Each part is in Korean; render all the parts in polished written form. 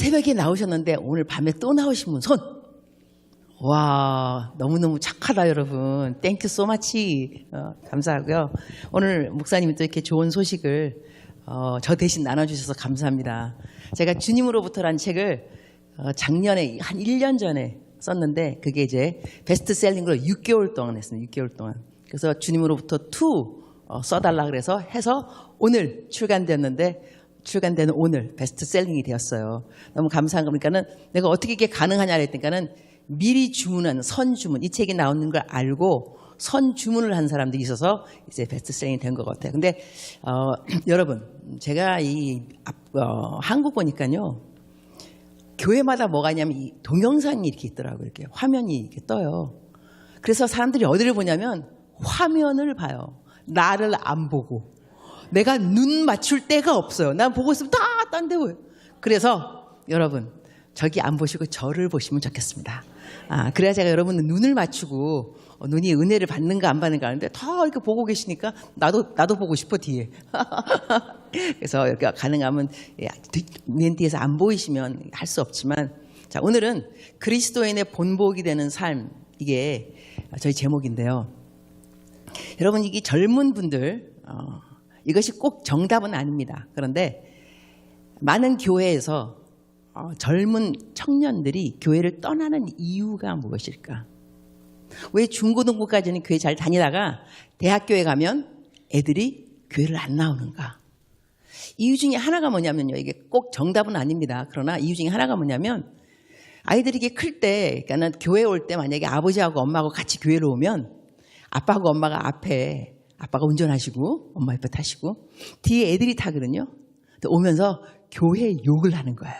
새벽에 나오셨는데 오늘 밤에 또 나오신 분 손. 와, 너무너무 착하다 여러분. 땡큐 소마치. 감사하고요. 오늘 목사님이 또 이렇게 좋은 소식을 저 대신 나눠주셔서 감사합니다. 제가 주님으로부터라는 책을 작년에 한 1년 전에 썼는데 그게 이제 베스트셀링으로 6개월 동안 했습니다. 6개월 동안. 그래서 주님으로부터 2 써달라 그래서 해서 오늘 출간되는 오늘 베스트셀링이 되었어요. 너무 감사한 거니까는 내가 어떻게 이게 가능하냐 했더니까는 미리 주문한 선주문, 이 책이 나오는 걸 알고 선주문을 한 사람들이 있어서 이제 베스트셀링이 된 것 같아요. 근데 여러분, 제가 한국 보니까요, 교회마다 뭐가 있냐면 이 동영상이 이렇게 있더라고요. 이렇게 화면이 이렇게 떠요. 그래서 사람들이 어디를 보냐면 화면을 봐요. 나를 안 보고. 내가 눈 맞출 데가 없어요. 난 보고 있으면 다 딴 데 보여요. 그래서 여러분, 저기 안 보시고 저를 보시면 좋겠습니다. 그래야 제가 여러분 눈을 맞추고 눈이 은혜를 받는가 안 받는가 하는데 다 이렇게 보고 계시니까 나도 보고 싶어 뒤에. 그래서 여기가 가능하면 맨 뒤에서 안 보이시면 할 수 없지만, 자, 오늘은 그리스도인의 본보기 되는 삶, 이게 저희 제목인데요. 여러분, 이게 젊은 분들 이것이 꼭 정답은 아닙니다. 그런데 많은 교회에서 젊은 청년들이 교회를 떠나는 이유가 무엇일까? 왜 중고등부까지는 교회 잘 다니다가 대학교에 가면 애들이 교회를 안 나오는가? 이유 중에 하나가 뭐냐면요. 이게 꼭 정답은 아닙니다. 그러나 이유 중에 하나가 뭐냐면 아이들이 이게 클 때, 그러니까 교회 올 때 만약에 아버지하고 엄마하고 같이 교회로 오면 아빠하고 엄마가 앞에, 아빠가 운전하시고 엄마 옆에 타시고 뒤에 애들이 타거든요. 오면서 교회 욕을 하는 거예요.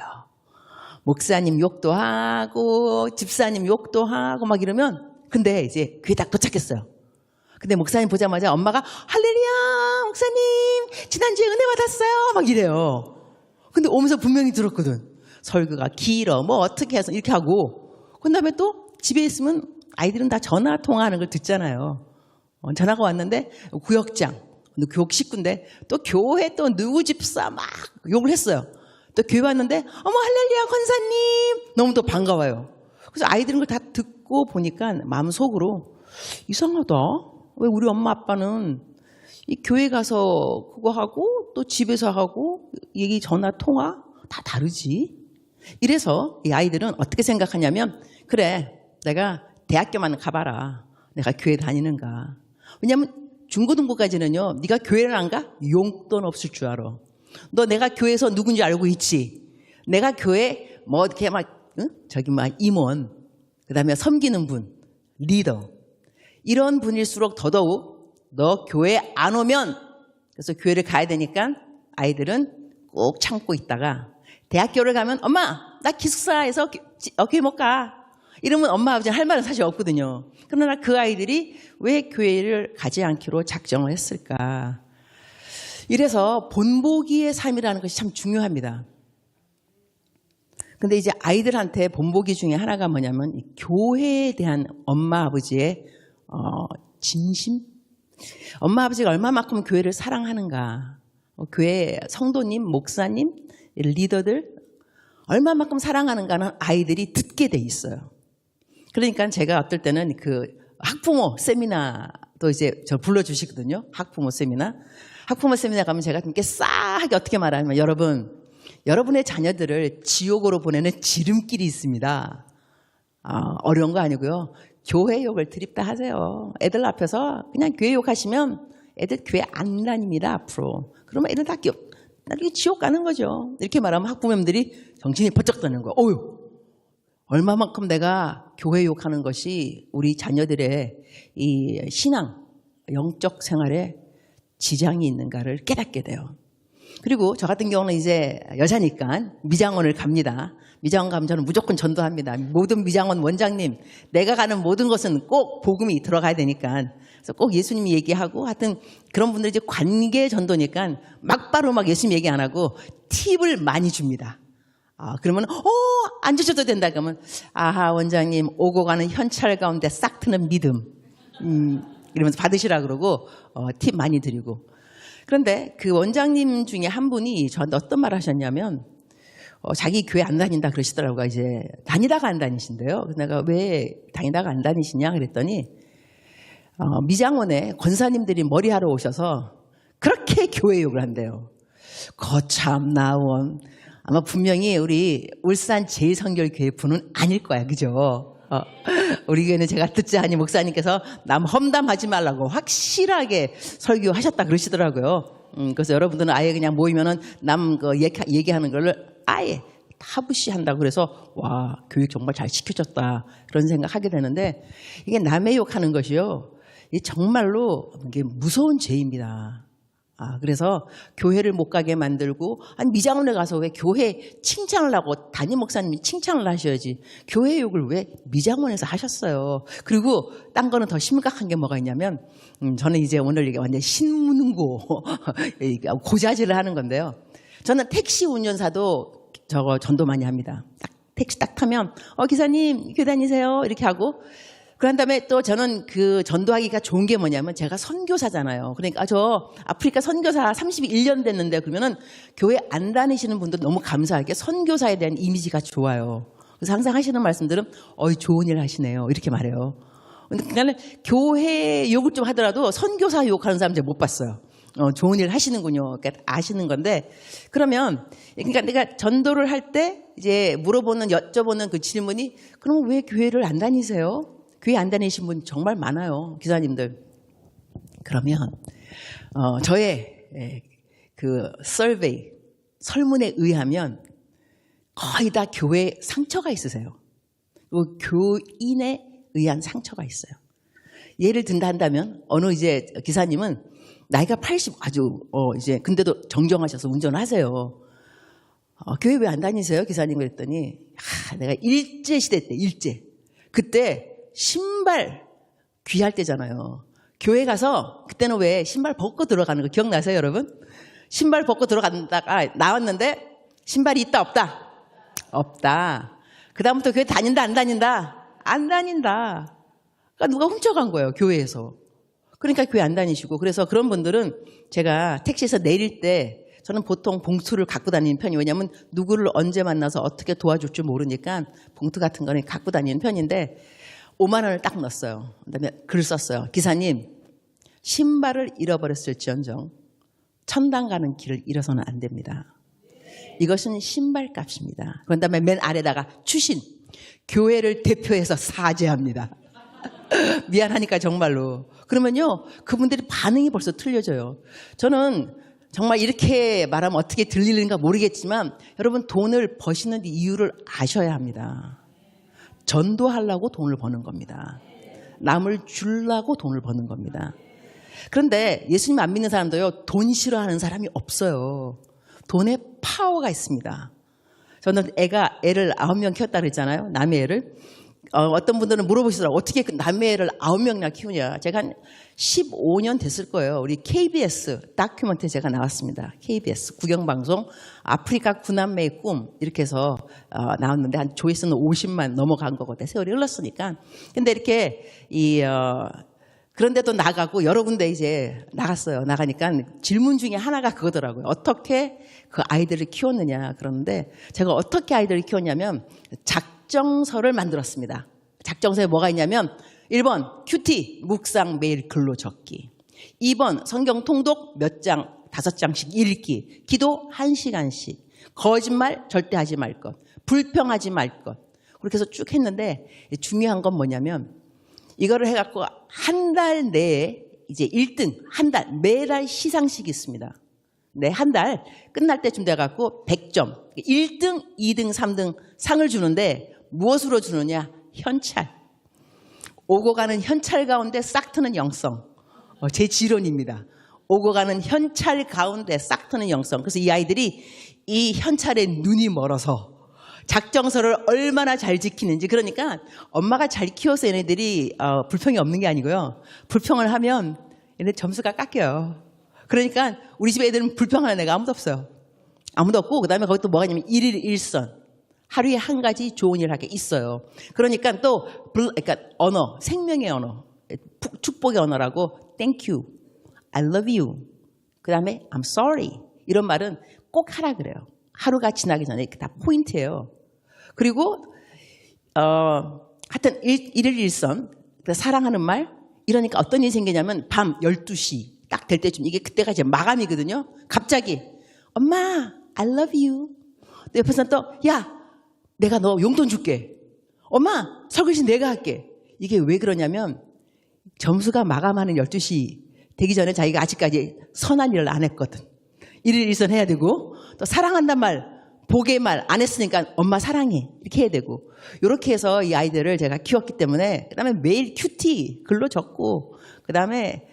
목사님 욕도 하고 집사님 욕도 하고 막 이러면, 근데 이제 교회 딱 도착했어요. 근데 목사님 보자마자 엄마가 할렐루야 목사님 지난주에 은혜 받았어요 막 이래요. 근데 오면서 분명히 들었거든. 설교가 길어 뭐 어떻게 해서 이렇게 하고, 그 다음에 또 집에 있으면 아이들은 다 전화 통화하는 걸 듣잖아요. 전화가 왔는데 구역장, 교육 식구인데 또 교회 또 누구 집사 막 욕을 했어요. 또 교회 왔는데 어머 할렐루야 권사님 너무 또 반가워요. 그래서 아이들은 그걸 다 듣고 보니까 마음속으로 이상하다. 왜 우리 엄마 아빠는 이 교회 가서 그거 하고 또 집에서 하고 얘기 전화 통화 다 다르지? 이래서 이 아이들은 어떻게 생각하냐면, 그래 내가 대학교만 가봐라. 내가 교회 다니는가. 왜냐하면 중고등부까지는요, 네가 교회를 안 가? 용돈 없을 줄 알아. 너 내가 교회에서 누군지 알고 있지? 내가 교회 뭐 이렇게 막 저기 막 임원, 그다음에 섬기는 분, 리더, 이런 분일수록 더더욱 너 교회 안 오면, 그래서 교회를 가야 되니까 아이들은 꼭 참고 있다가 대학교를 가면 엄마 나 기숙사에서 교회 못 가. 이러면 엄마 아버지 할 말은 사실 없거든요. 그러나 그 아이들이 왜 교회를 가지 않기로 작정을 했을까? 이래서 본보기의 삶이라는 것이 참 중요합니다. 근데 이제 아이들한테 본보기 중에 하나가 뭐냐면 이 교회에 대한 엄마 아버지의 진심? 엄마 아버지가 얼마만큼 교회를 사랑하는가? 교회 성도님, 목사님, 리더들 얼마만큼 사랑하는가는 아이들이 듣게 돼 있어요. 그러니까 제가 어떨 때는 그 학부모 세미나도 이제 저 불러주시거든요. 학부모 세미나. 학부모 세미나 가면 제가 이렇게 싸하게 어떻게 말하냐면, 여러분의 자녀들을 지옥으로 보내는 지름길이 있습니다. 어려운 거 아니고요. 교회 욕을 드립다 하세요. 애들 앞에서 그냥 교회 욕하시면 애들 교회 안 다닙니다, 앞으로. 그러면 애들 다 나중에 지옥 가는 거죠. 이렇게 말하면 학부모님들이 정신이 번쩍 드는 거예요. 어휴, 얼마만큼 내가 교회 욕하는 것이 우리 자녀들의 이 신앙, 영적 생활에 지장이 있는가를 깨닫게 돼요. 그리고 저 같은 경우는 이제 여자니까 미장원을 갑니다. 미장원 가면 저는 무조건 전도합니다. 모든 미장원 원장님, 내가 가는 모든 것은 꼭 복음이 들어가야 되니까. 그래서 꼭 예수님 얘기하고, 하여튼 그런 분들이 이제 관계 전도니까 막바로 막 예수님 얘기 안 하고 팁을 많이 줍니다. 그러면 안 주셔도 된다 그러면, 아하 원장님 오고 가는 현찰 가운데 싹 트는 믿음, 이러면서 받으시라 그러고 팁 많이 드리고. 그런데 그 원장님 중에 한 분이 저한테 어떤 말 하셨냐면, 자기 교회 안 다닌다 그러시더라고요. 이제 다니다가 안 다니신대요. 그래서 내가 왜 다니다가 안 다니시냐 그랬더니 미장원에 권사님들이 머리하러 오셔서 그렇게 교회 욕을 한대요. 거참 나원. 아마 분명히 우리 울산 제1선결교회 분은 아닐 거야. 그죠? 우리 교회는 제가 듣지 않니 목사님께서 남 험담하지 말라고 확실하게 설교하셨다 그러시더라고요. 그래서 여러분들은 아예 그냥 모이면은 남 얘기하는 걸 아예 타부시 한다고 그래서 와, 교육 정말 잘 시켜줬다 그런 생각하게 되는데 이게 남의 욕하는 것이요. 이 정말로 이게 무서운 죄입니다. 그래서 교회를 못 가게 만들고 아니 미장원에 가서 왜 교회 칭찬을 하고 담임 목사님이 칭찬을 하셔야지 교회 욕을 왜 미장원에서 하셨어요. 그리고 딴 거는 더 심각한 게 뭐가 있냐면 저는 이제 오늘 이게 완전 신문고 고자질을 하는 건데요. 저는 택시 운전사도 저거 전도 많이 합니다. 택시 딱 타면 기사님 교회 다니세요 이렇게 하고 그런 다음에 또 저는 그 전도하기가 좋은 게 뭐냐면 제가 선교사잖아요. 그러니까 저 아프리카 선교사 31년 됐는데 그러면은 교회 안 다니시는 분들 너무 감사하게 선교사에 대한 이미지가 좋아요. 그래서 항상 하시는 말씀들은 좋은 일 하시네요. 이렇게 말해요. 근데 나는 교회 욕을 좀 하더라도 선교사 욕하는 사람 제가 못 봤어요. 좋은 일 하시는군요. 그러니까 아시는 건데 그러면 그러니까 내가 전도를 할 때 이제 여쭤보는 그 질문이 그럼 왜 교회를 안 다니세요? 교회 안 다니신 분 정말 많아요. 기사님들. 그러면 저의 그 서베이 설문에 의하면 거의 다 교회에 상처가 있으세요. 그리고 교인에 의한 상처가 있어요. 예를 든다 한다면 어느 이제 기사님은 나이가 80 아주 이제 근데도 정정하셔서 운전을 하세요. 교회 왜 안 다니세요? 기사님 그랬더니 내가 일제 시대 때 일제 그때 신발 귀할 때잖아요. 교회 가서 그때는 왜 신발 벗고 들어가는 거 기억나세요 여러분? 신발 벗고 들어간다가 나왔는데 신발이 있다 없다? 없다. 그 다음부터 교회 다닌다 안 다닌다? 안 다닌다. 그러니까 누가 훔쳐간 거예요 교회에서. 그러니까 교회 안 다니시고 그래서 그런 분들은 제가 택시에서 내릴 때 저는 보통 봉투를 갖고 다니는 편이에요. 왜냐하면 누구를 언제 만나서 어떻게 도와줄지 모르니까 봉투 같은 거는 갖고 다니는 편인데 5만 원을 딱 넣었어요. 그다음에 글을 썼어요. 기사님, 신발을 잃어버렸을지언정 천당 가는 길을 잃어서는 안 됩니다. 이것은 신발값입니다. 그런 다음에 맨 아래다가 추신, 교회를 대표해서 사죄합니다. 미안하니까 정말로. 그러면요, 그분들이 반응이 벌써 틀려져요. 저는 정말 이렇게 말하면 어떻게 들리는가 모르겠지만 여러분 돈을 버시는 이유를 아셔야 합니다. 전도하려고 돈을 버는 겁니다. 남을 주려고 돈을 버는 겁니다. 그런데 예수님 안 믿는 사람도요, 돈 싫어하는 사람이 없어요. 돈에 파워가 있습니다. 저는 애를 9명 키웠다 그랬잖아요. 남의 애를. 어떤 분들은 물어보시더라고요. 어떻게 남의 애를 9명이나 키우냐. 제가 한 15년 됐을 거예요. 우리 KBS 다큐멘터리 제가 나왔습니다. KBS 국영방송 아프리카 구남매의 꿈 이렇게 해서 나왔는데 한 조회수는 50만 넘어간 거거든요. 세월이 흘렀으니까. 근데 이렇게 그런데도 나가고 여러 군데 이제 나갔어요. 나가니까 질문 중에 하나가 그거더라고요. 어떻게 그 아이들을 키웠느냐 그러는데 제가 어떻게 아이들을 키웠냐면 작정서를 만들었습니다. 작정서에 뭐가 있냐면 1번 큐티 묵상 매일 글로 적기 2번 성경 통독 몇 장 5장씩 읽기 기도 1시간씩 거짓말 절대 하지 말 것 불평하지 말 것 그렇게 해서 쭉 했는데 중요한 건 뭐냐면 이거를 해갖고 한 달 내에 이제 1등 한 달 매달 시상식이 있습니다. 네, 한 달 끝날 때쯤 돼갖고 100점 1등 2등 3등 상을 주는데 무엇으로 주느냐 현찰 오고 가는 현찰 가운데 싹 트는 영성 제 지론입니다. 오고 가는 현찰 가운데 싹 트는 영성 그래서 이 아이들이 이 현찰에 눈이 멀어서 작정서를 얼마나 잘 지키는지 그러니까 엄마가 잘 키워서 얘네들이 불평이 없는 게 아니고요. 불평을 하면 얘네 점수가 깎여요. 그러니까 우리 집 애들은 불평하는 애가 아무도 없어요. 아무도 없고 그다음에 거기 또 뭐가 있냐면 일일 일선 하루에 한 가지 좋은 일 하게 있어요. 그러니까 또 그러니까 언어 생명의 언어 축복의 언어라고 Thank you, I love you 그다음에 I'm sorry 이런 말은 꼭 하라 그래요. 하루가 지나기 전에 다 포인트예요. 그리고 하여튼 일일 일선, 사랑하는 말, 이러니까 어떤 일이 생기냐면 밤 12시 딱 될 때쯤, 이게 그때가 이제 마감이거든요. 갑자기 엄마 I love you. 또 옆에서는 또 야 내가 너 용돈 줄게. 엄마 설거지 내가 할게. 이게 왜 그러냐면 점수가 마감하는 12시 되기 전에 자기가 아직까지 선한 일을 안 했거든. 일일 일선 해야 되고, 또 사랑한단 말, 복의 말 안 했으니까 엄마 사랑해 이렇게 해야 되고, 이렇게 해서 이 아이들을 제가 키웠기 때문에, 그다음에 매일 큐티 글로 적고, 그다음에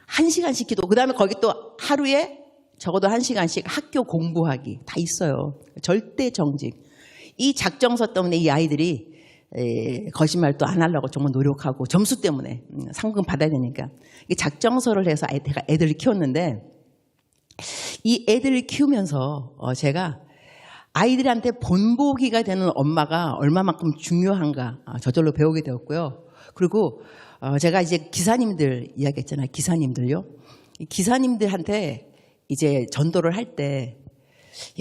1시간씩 기도, 그다음에 거기 또 하루에 적어도 1시간씩 학교 공부하기 다 있어요. 절대 정직. 이 작정서 때문에 이 아이들이 거짓말도 안 하려고 정말 노력하고, 점수 때문에 상금 받아야 되니까 이 작정서를 해서 제가 애들을 키웠는데, 이 애들을 키우면서 제가 아이들한테 본보기가 되는 엄마가 얼마만큼 중요한가 저절로 배우게 되었고요. 그리고 제가 이제 기사님들 이야기했잖아요. 기사님들요. 기사님들한테 이제 전도를 할 때,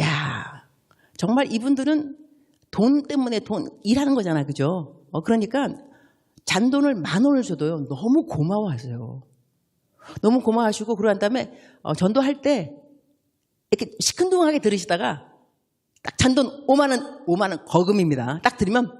야 정말 이분들은 돈 때문에 일하는 거잖아, 그죠? 그러니까 잔돈을 10,000원을 줘도요 너무 고마워하세요. 너무 고마워하시고, 그러한 다음에 전도할 때 이렇게 시큰둥하게 들으시다가 딱 잔돈 5만 원 거금입니다. 딱 들으면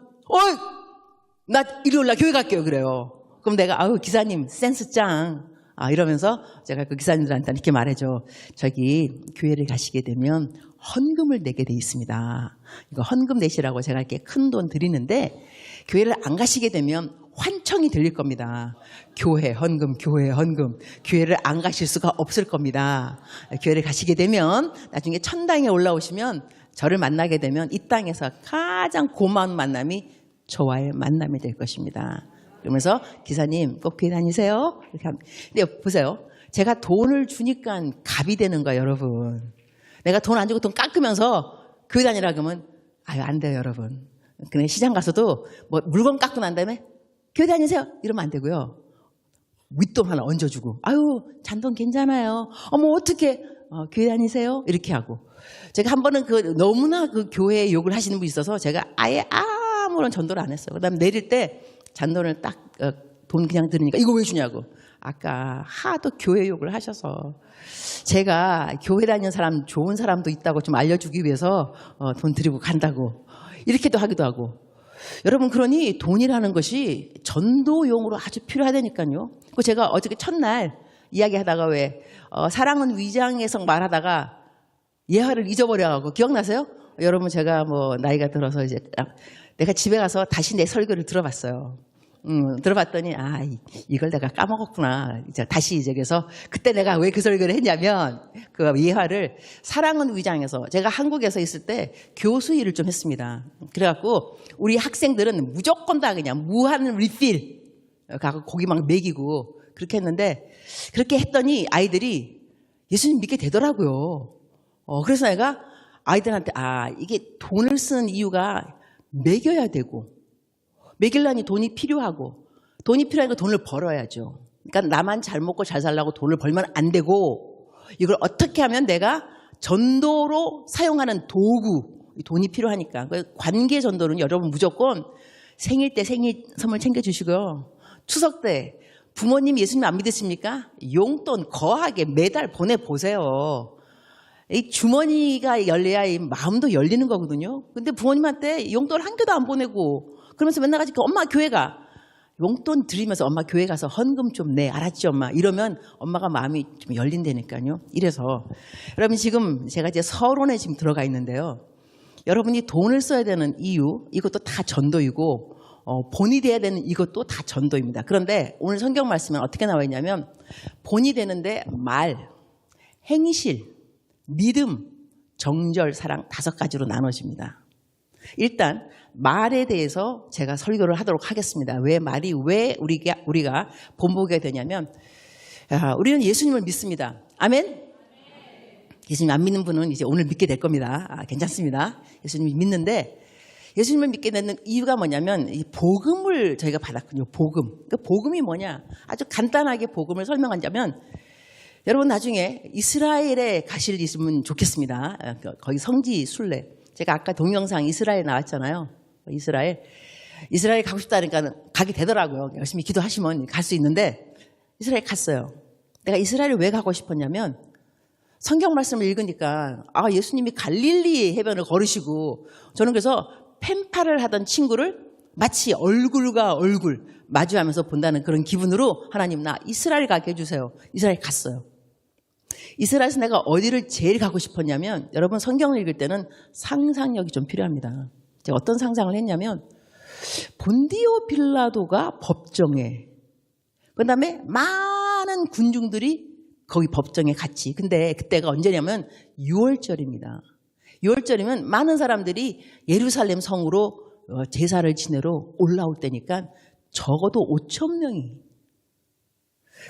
나 일요일날 교회 갈게요 그래요. 그럼 내가 아유 기사님 센스 짱 이러면서 제가 그 기사님들한테 이렇게 말해줘. 저기 교회를 가시게 되면 헌금을 내게 돼 있습니다. 이거 헌금 내시라고 제가 이렇게 큰 돈 드리는데, 교회를 안 가시게 되면 환청이 들릴 겁니다. 교회 헌금, 교회 헌금. 교회를 안 가실 수가 없을 겁니다. 교회를 가시게 되면 나중에 천당에 올라오시면 저를 만나게 되면 이 땅에서 가장 고마운 만남이 저와의 만남이 될 것입니다. 그러면서 기사님 꼭 교회 다니세요. 이렇게 합니다. 근데 보세요. 제가 돈을 주니까 갑이 되는 거예요, 여러분. 내가 돈 안 주고 돈 깎으면서 교회 다니라 그러면 안 돼요, 여러분. 그냥 시장 가서도 뭐 물건 깎고 난 다음에 교회 다니세요 이러면 안 되고요. 윗돈 하나 얹어주고 잔돈 괜찮아요. 어머 어떻게 교회 다니세요 이렇게 하고. 제가 한 번은 너무나 그 교회에 욕을 하시는 분이 있어서 제가 아예 아무런 전도를 안 했어요. 그다음에 내릴 때 잔돈을 딱 돈 그냥 드리니까 이거 왜 주냐고. 아까 하도 교회 욕을 하셔서 제가 교회 다니는 사람 좋은 사람도 있다고 좀 알려주기 위해서 돈 드리고 간다고 이렇게도 하기도 하고. 여러분, 그러니 돈이라는 것이 전도용으로 아주 필요하다니까요. 그 제가 어저께 첫날 이야기하다가 왜 사랑은 위장에서 말하다가 예화를 잊어버려가고 기억나세요? 여러분, 제가 뭐 나이가 들어서 이제 내가 집에 가서 다시 내 설교를 들어봤어요. 들어봤더니 이걸 내가 까먹었구나. 다시 그래서 그때 내가 왜 그 설교를 했냐면 그 예화를 사랑은 위장에서, 제가 한국에서 있을 때 교수 일을 좀 했습니다. 그래갖고 우리 학생들은 무조건 다 그냥 무한 리필 가고 고기 막 먹이고 그렇게 했는데, 그렇게 했더니 아이들이 예수님 믿게 되더라고요. 그래서 내가 아이들한테 이게 돈을 쓰는 이유가 먹여야 되고, 먹이려니 돈이 필요하고, 돈이 필요하니까 돈을 벌어야죠. 그러니까 나만 잘 먹고 잘 살려고 돈을 벌면 안 되고, 이걸 어떻게 하면 내가 전도로 사용하는 도구, 돈이 필요하니까. 관계 전도는 여러분 무조건 생일 때 생일 선물 챙겨주시고요. 추석 때 부모님 예수님 안 믿으십니까? 용돈 거하게 매달 보내보세요. 이 주머니가 열려야 이 마음도 열리는 거거든요. 근데 부모님한테 용돈 한 개도 안 보내고 그러면서 맨날 같이 엄마 교회 가. 용돈 드리면서 엄마 교회 가서 헌금 좀 내. 알았지 엄마? 이러면 엄마가 마음이 좀 열린다니까요. 이래서 여러분, 지금 제가 이제 서론에 지금 들어가 있는데요. 여러분이 돈을 써야 되는 이유, 이것도 다 전도이고 본이 돼야 되는 이것도 다 전도입니다. 그런데 오늘 성경 말씀에 어떻게 나와 있냐면, 본이 되는데 말, 행실, 믿음, 정절, 사랑 5가지로 나눠집니다. 일단 말에 대해서 제가 설교를 하도록 하겠습니다. 왜 말이 왜 우리가 본보기가 되냐면, 우리는 예수님을 믿습니다. 아멘? 예수님 안 믿는 분은 이제 오늘 믿게 될 겁니다. 괜찮습니다. 예수님을 믿는데, 예수님을 믿게 되는 이유가 뭐냐면 이 복음을 저희가 받았거든요. 복음. 그 복음이 뭐냐? 아주 간단하게 복음을 설명하자면, 여러분 나중에 이스라엘에 가시면 좋겠습니다. 거기 성지 순례. 제가 아까 동영상 이스라엘 나왔잖아요. 이스라엘 가고 싶다니까 가게 되더라고요. 열심히 기도하시면 갈 수 있는데 이스라엘 갔어요. 내가 이스라엘을 왜 가고 싶었냐면 성경 말씀을 읽으니까 예수님이 갈릴리 해변을 걸으시고 저는 그래서 펜팔을 하던 친구를 마치 얼굴과 얼굴 마주하면서 본다는 그런 기분으로 하나님 나 이스라엘 가게 해주세요. 이스라엘 갔어요. 이스라엘에서 내가 어디를 제일 가고 싶었냐면 여러분 성경을 읽을 때는 상상력이 좀 필요합니다. 제가 어떤 상상을 했냐면 본디오 빌라도가 법정에 그다음에 많은 군중들이 거기 법정에 같이. 근데 그때가 언제냐면 6월절입니다. 6월절이면 많은 사람들이 예루살렘 성으로 제사를 지내러 올라올 때니까 적어도 5천 명이.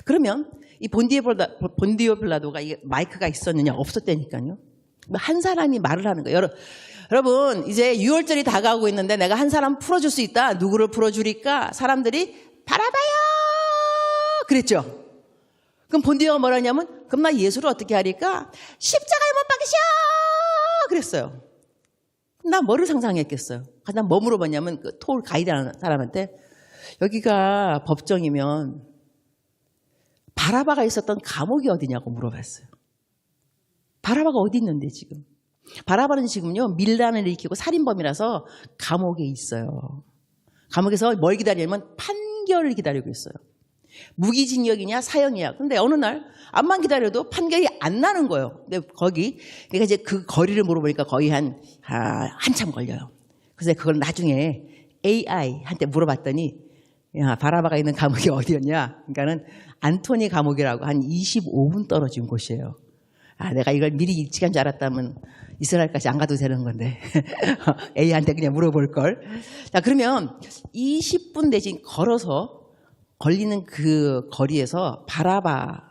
그러면 이 본디오 빌라도가 마이크가 있었느냐 없었다니까요. 한 사람이 말을 하는 거예요. 여러분 이제 6월절이 다가오고 있는데 내가 한 사람 풀어줄 수 있다. 누구를 풀어주리까? 사람들이 바라봐요 그랬죠. 그럼 본디오가 뭐라냐면 그럼 나 예수를 어떻게 하리까? 십자가에 못 박으셔 그랬어요. 나 뭐를 상상했겠어요? 난 뭐 물어봤냐면 그 토를 가이드하는 사람한테 여기가 법정이면 바라바가 있었던 감옥이 어디냐고 물어봤어요. 바라바가 어디 있는데 지금? 바라바는 지금요 밀란을 일으키고 살인범이라서 감옥에 있어요. 감옥에서 뭘 기다리냐면 판결을 기다리고 있어요. 무기징역이냐 사형이냐. 근데 어느 날 암만 기다려도 판결이 안 나는 거예요. 근데 그러니까 이제 그 거리를 물어보니까 거의 한참 걸려요. 그래서 그걸 나중에 AI한테 물어봤더니 야 바라바가 있는 감옥이 어디였냐? 그러니까는 안토니 감옥이라고 한 25분 떨어진 곳이에요. 내가 이걸 미리 일찍한 줄 알았다면 이스라엘까지 안 가도 되는 건데 AI한테 그냥 물어볼 걸. 자 그러면 20분 대신 걸어서 걸리는 그 거리에서 바라바가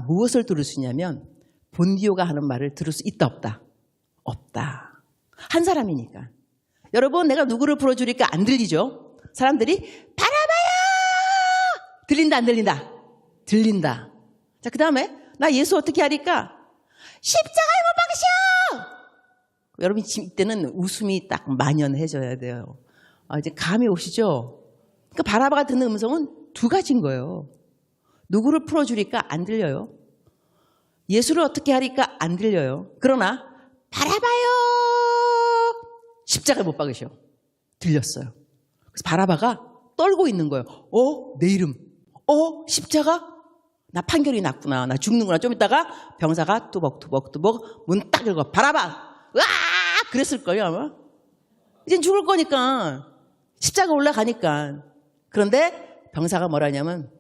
무엇을 들을 수 있냐면 본디오가 하는 말을 들을 수 있다 없다? 없다. 한 사람이니까. 여러분 내가 누구를 풀어주니까 안 들리죠? 사람들이 바라바야! 들린다 안 들린다? 들린다. 자 그 다음에 나 예수 어떻게 하리까? 십자가에 못 박으셔! 여러분 지금 이때는 웃음이 딱 만연해져야 돼요. 이제 감이 오시죠? 그 바라바가 듣는 음성은 두 가지인 거예요. 누구를 풀어주니까 안 들려요. 예수를 어떻게 하니까 안 들려요. 그러나 바라바요 십자가에 못 박으셔. 들렸어요. 그래서 바라바가 떨고 있는 거예요. 내 이름. 십자가? 나 판결이 났구나. 나 죽는구나. 좀 있다가 병사가 뚜벅뚜벅 문 딱 열고 바라바! 으아! 그랬을걸요 아마. 이젠 죽을 거니까. 십자가 올라가니까. 그런데 병사가 뭐라냐면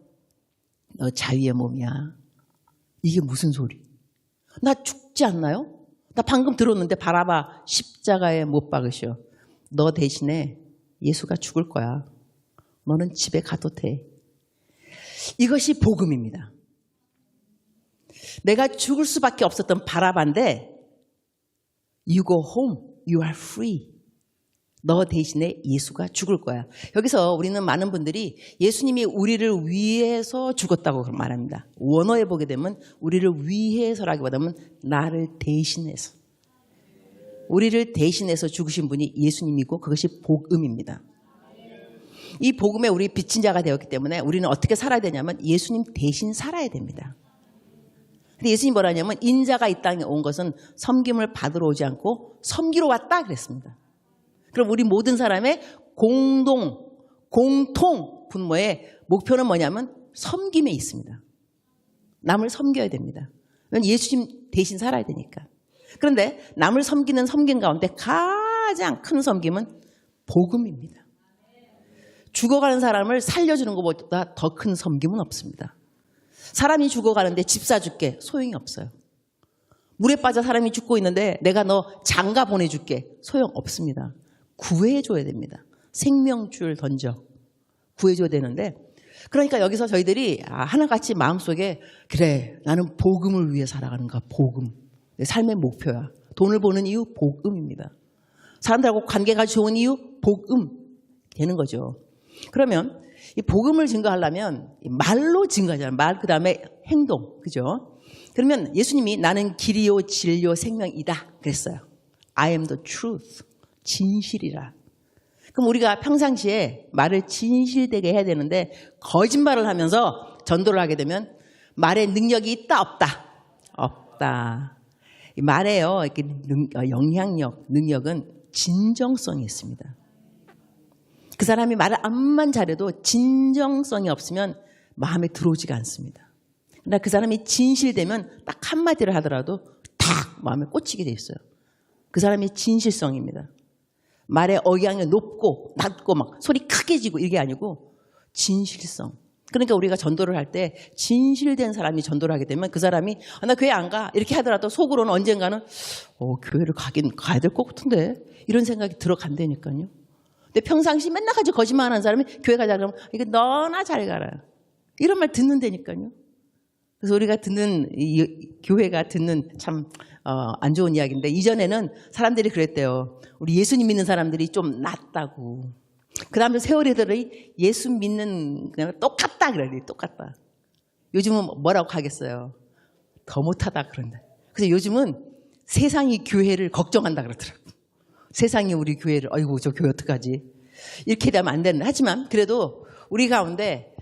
너 자위의 몸이야. 이게 무슨 소리? 나 죽지 않나요? 나 방금 들었는데 바라바 십자가에 못 박으셔. 너 대신에 예수가 죽을 거야. 너는 집에 가도 돼. 이것이 복음입니다. 내가 죽을 수밖에 없었던 바라바인데 You go home. You are free. 너 대신에 예수가 죽을 거야. 여기서 우리는 많은 분들이 예수님이 우리를 위해서 죽었다고 말합니다. 원어에 보게 되면 우리를 위해서라기보다는 나를 대신해서. 우리를 대신해서 죽으신 분이 예수님이고 그것이 복음입니다. 이 복음에 우리 빚진 자가 되었기 때문에 우리는 어떻게 살아야 되냐면 예수님 대신 살아야 됩니다. 근데 예수님 뭐라냐면 인자가 이 땅에 온 것은 섬김을 받으러 오지 않고 섬기러 왔다 그랬습니다. 그럼 우리 모든 사람의 공통 분모의 목표는 뭐냐면 섬김에 있습니다. 남을 섬겨야 됩니다. 예수님 대신 살아야 되니까. 그런데 남을 섬기는 섬김 가운데 가장 큰 섬김은 복음입니다. 죽어가는 사람을 살려주는 것보다 더 큰 섬김은 없습니다. 사람이 죽어가는데 집 사줄게 소용이 없어요. 물에 빠져 사람이 죽고 있는데 내가 너 장가 보내줄게 소용없습니다. 구해줘야 됩니다. 생명줄 던져 구해줘야 되는데 그러니까 여기서 저희들이 하나같이 마음속에 그래 나는 복음을 위해 살아가는가. 복음 내 삶의 목표야. 돈을 버는 이유 복음입니다. 사람들하고 관계가 좋은 이유 복음 되는 거죠. 그러면 이 복음을 증거하려면 말로 증거하잖아요. 말 그다음에 행동. 그죠? 그러면 예수님이 나는 길이요 진리요 생명이다 그랬어요. I am the truth. 진실이라. 그럼 우리가 평상시에 말을 진실되게 해야 되는데 거짓말을 하면서 전도를 하게 되면 말의 능력이 있다 없다? 없다. 이 말에요 이렇게 영향력, 능력은 진정성이 있습니다. 그 사람이 말을 암만 잘해도 진정성이 없으면 마음에 들어오지가 않습니다. 그러나 그 사람이 진실되면 딱 한마디를 하더라도 탁 마음에 꽂히게 돼 있어요. 그 사람이 진실성입니다. 말의 억양이 높고 낮고 막 소리 크게 지고 이게 아니고 진실성. 그러니까 우리가 전도를 할 때 진실된 사람이 전도를 하게 되면 그 사람이 나 교회 안 가 이렇게 하더라도 속으로는 언젠가는 교회를 가야 될 것 같은데 이런 생각이 들어간다니까요. 근데 평상시 맨날 같이 거짓말하는 사람이 교회 가자 그러면 이게 너나 잘 가라 이런 말 듣는다니까요. 그래서 우리가 듣는 교회가 듣는 참 안 좋은 이야기인데 이전에는 사람들이 그랬대요. 우리 예수님 믿는 사람들이 좀 낫다고. 그 다음에 세월이들이 예수 믿는 그냥 똑같다 그래요. 똑같다. 요즘은 뭐라고 하겠어요. 더 못하다 그런다. 그래서 요즘은 세상이 교회를 걱정한다 그러더라고요. 세상이 우리 교회를 아이고 저 교회 어떡하지. 이렇게 되면 안 되는. 하지만 그래도 우리 가운데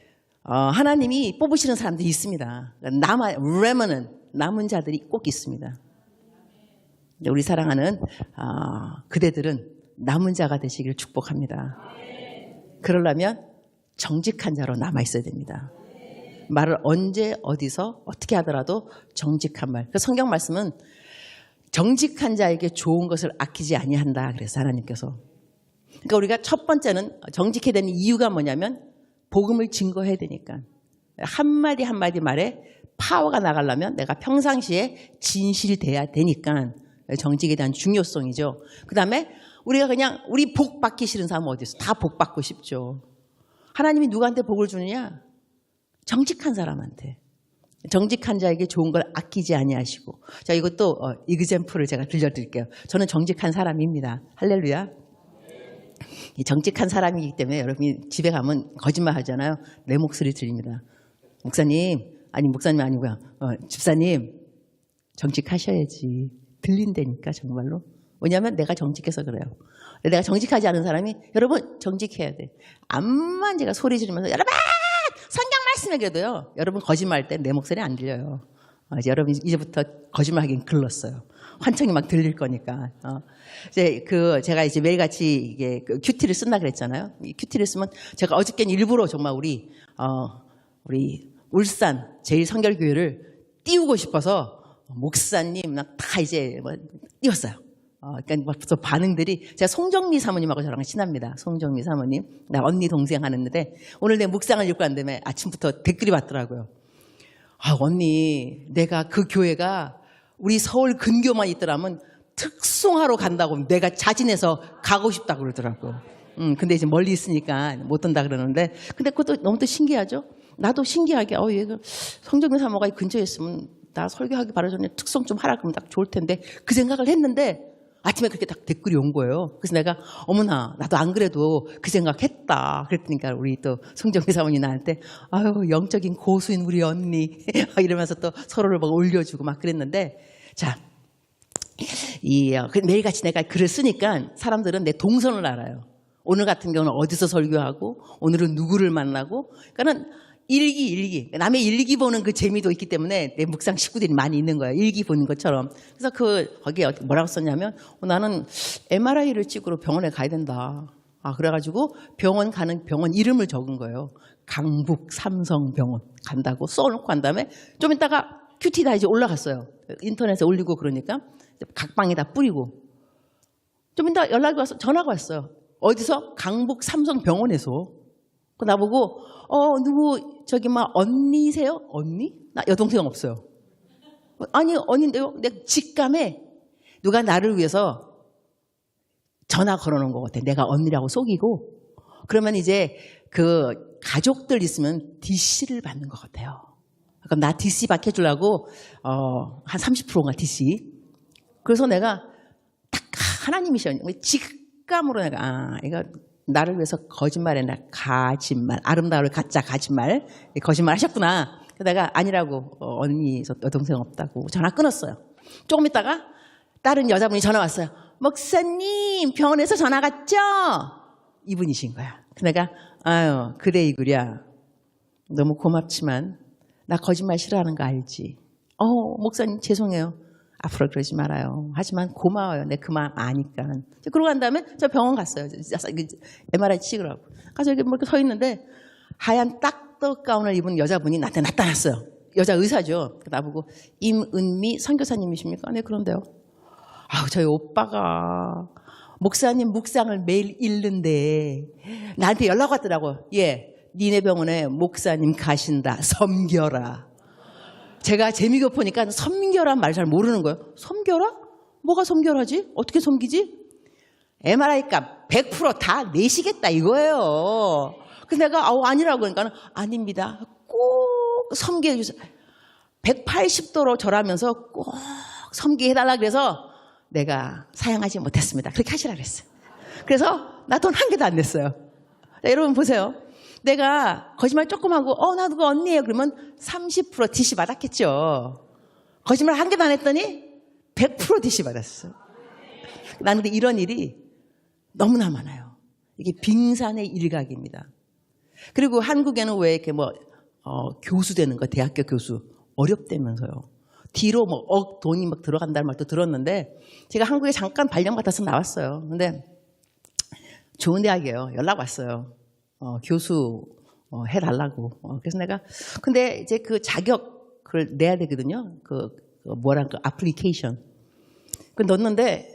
하나님이 뽑으시는 사람들이 있습니다. 남은 자들이 꼭 있습니다. 우리 사랑하는 그대들은 남은 자가 되시기를 축복합니다. 그러려면 정직한 자로 남아있어야 됩니다. 말을 언제 어디서 어떻게 하더라도 정직한 말. 그 성경 말씀은 정직한 자에게 좋은 것을 아끼지 아니한다 그래서 하나님께서. 그러니까 우리가 첫 번째는 정직해야 되는 이유가 뭐냐면 복음을 증거해야 되니까. 한마디 한마디 말에 파워가 나가려면 내가 평상시에 진실돼야 되니까 정직에 대한 중요성이죠. 그 다음에 우리가 그냥 우리 복 받기 싫은 사람은 어디 있어? 다 복 받고 싶죠. 하나님이 누구한테 복을 주느냐? 정직한 사람한테. 정직한 자에게 좋은 걸 아끼지 아니하시고. 자, 이것도 이그젬플을 제가 들려드릴게요. 저는 정직한 사람입니다. 할렐루야. 정직한 사람이기 때문에 여러분이 집에 가면 거짓말 하잖아요. 내 목소리 들립니다. 목사님 아니고요. 집사님 정직하셔야지. 들린다니까 정말로. 왜냐하면 내가 정직해서 그래요. 내가 정직하지 않은 사람이 여러분 정직해야 돼. 암만 제가 소리 지르면서 여러분 성경 말씀에 그래도요. 여러분 거짓말할 때 내 목소리 안 들려요. 여러분 이제부터 거짓말하긴 글렀어요. 환청이 막 들릴 거니까. 제가 이제 매일같이 이게 큐티를 쓴다 그랬잖아요. 이 큐티를 쓰면 제가 어저께는 일부러 정말 우리 울산 제일성결교회를 띄우고 싶어서 목사님 다 이제 띄웠어요. 그러니까 벌써 반응들이 제가 송정미 사모님하고 저랑 친합니다. 송정미 사모님, 나 언니 동생 하는데 오늘 내 묵상을 읽고 난 다음에 아침부터 댓글이 왔더라고요. 언니, 내가 그 교회가 우리 서울 근교만 있더라면 특송하러 간다고 내가 자진해서 가고 싶다고 그러더라고요. 근데 이제 멀리 있으니까 못 온다 그러는데 근데 그것도 너무 또 신기하죠. 나도 신기하게 얘가 송정미 사모가 이 근처에 있으면 나 설교하기 바로 전에 특송 좀 하라 그러면 딱 좋을 텐데 그 생각을 했는데 아침에 그렇게 딱 댓글이 온 거예요. 그래서 내가 어머나 나도 안 그래도 그 생각했다. 그랬더니까 우리 또 송정미 사모님 나한테 아유 영적인 고수인 우리 언니 이러면서 또 서로를 막 올려주고 막 그랬는데 자, 매일같이 내가 글을 쓰니까 사람들은 내 동선을 알아요. 오늘 같은 경우는 어디서 설교하고 오늘은 누구를 만나고 그러니까는 일기 남의 일기 보는 그 재미도 있기 때문에 내 묵상 식구들이 많이 있는 거예요. 일기 보는 것처럼. 그래서 거기에 뭐라고 썼냐면 나는 MRI를 찍으러 병원에 가야 된다. 그래가지고 병원 가는 병원 이름을 적은 거예요. 강북 삼성병원 간다고 써놓고 한 다음에 좀 이따가 큐티 다 이제 올라갔어요. 인터넷에 올리고 그러니까 각 방에다 뿌리고 좀 이따 연락이 와서 전화가 왔어요. 어디서? 강북 삼성병원에서. 나보고 누구 저기 막 언니세요? 언니? 나 여동생 없어요. 아니 언니인데요. 내가 직감에 누가 나를 위해서 전화 걸어놓은 것 같아. 내가 언니라고 속이고 그러면 이제 그 가족들 있으면 DC를 받는 것 같아요. 그럼 나 DC 받혀주려고 한 30%가 DC. 그래서 내가 딱 하나님이셔. 직감으로 내가 이거 나를 위해서 거짓말했나? 거짓말. 아름다울 가짜 거짓말. 거짓말 하셨구나. 그러다가 아니라고 언니 여동생 없다고 전화 끊었어요. 조금 있다가 다른 여자분이 전화 왔어요. 목사님 병원에서 전화 갔죠? 이분이신 거야. 내가 아유 그래 이구랴. 너무 고맙지만 나 거짓말 싫어하는 거 알지? 목사님 죄송해요. 앞으로 그러지 말아요. 하지만 고마워요. 내 그 마음 아니까. 그러고 난 다음에 저 병원 갔어요. MRI 찍으라고. 가서 이렇게 뭐 서 있는데 하얀 딱떡 가운을 입은 여자분이 나한테 나타났어요. 여자 의사죠. 나보고 임은미 선교사님이십니까? 네 그런데요. 아우 저희 오빠가 목사님 묵상을 매일 읽는데 나한테 연락 왔더라고. 예, 니네 병원에 목사님 가신다. 섬겨라. 제가 재미가 보니까 섬겨란 말 잘 모르는 거예요. 섬겨라? 뭐가 섬겨라지? 어떻게 섬기지? MRI 값 100% 다 내시겠다 이거예요. 그래서 내가 아니라고 그러니까 아닙니다. 꼭 섬기해 주세요. 180도로 절하면서 꼭 섬기해달라 그래서 내가 사양하지 못했습니다. 그렇게 하시라 그랬어요. 그래서 나 돈 한 개도 안 냈어요. 자, 여러분 보세요. 내가 거짓말 조금 하고 나 누구 언니예요 그러면 30% DC 받았겠죠. 거짓말 한 개도 안 했더니 100% DC 받았어. 나는 근데 이런 일이 너무나 많아요. 이게 빙산의 일각입니다. 그리고 한국에는 왜 이렇게 교수 되는 거 대학교 교수 어렵다면서요. 뒤로 돈이 막 들어간다는 말도 들었는데 제가 한국에 잠깐 발령 받아서 나왔어요. 근데 좋은 대학이에요. 연락 왔어요. 교수 해달라고. 그래서 내가 근데 이제 그 자격을 내야 되거든요. 그 애플리케이션. 그 넣었는데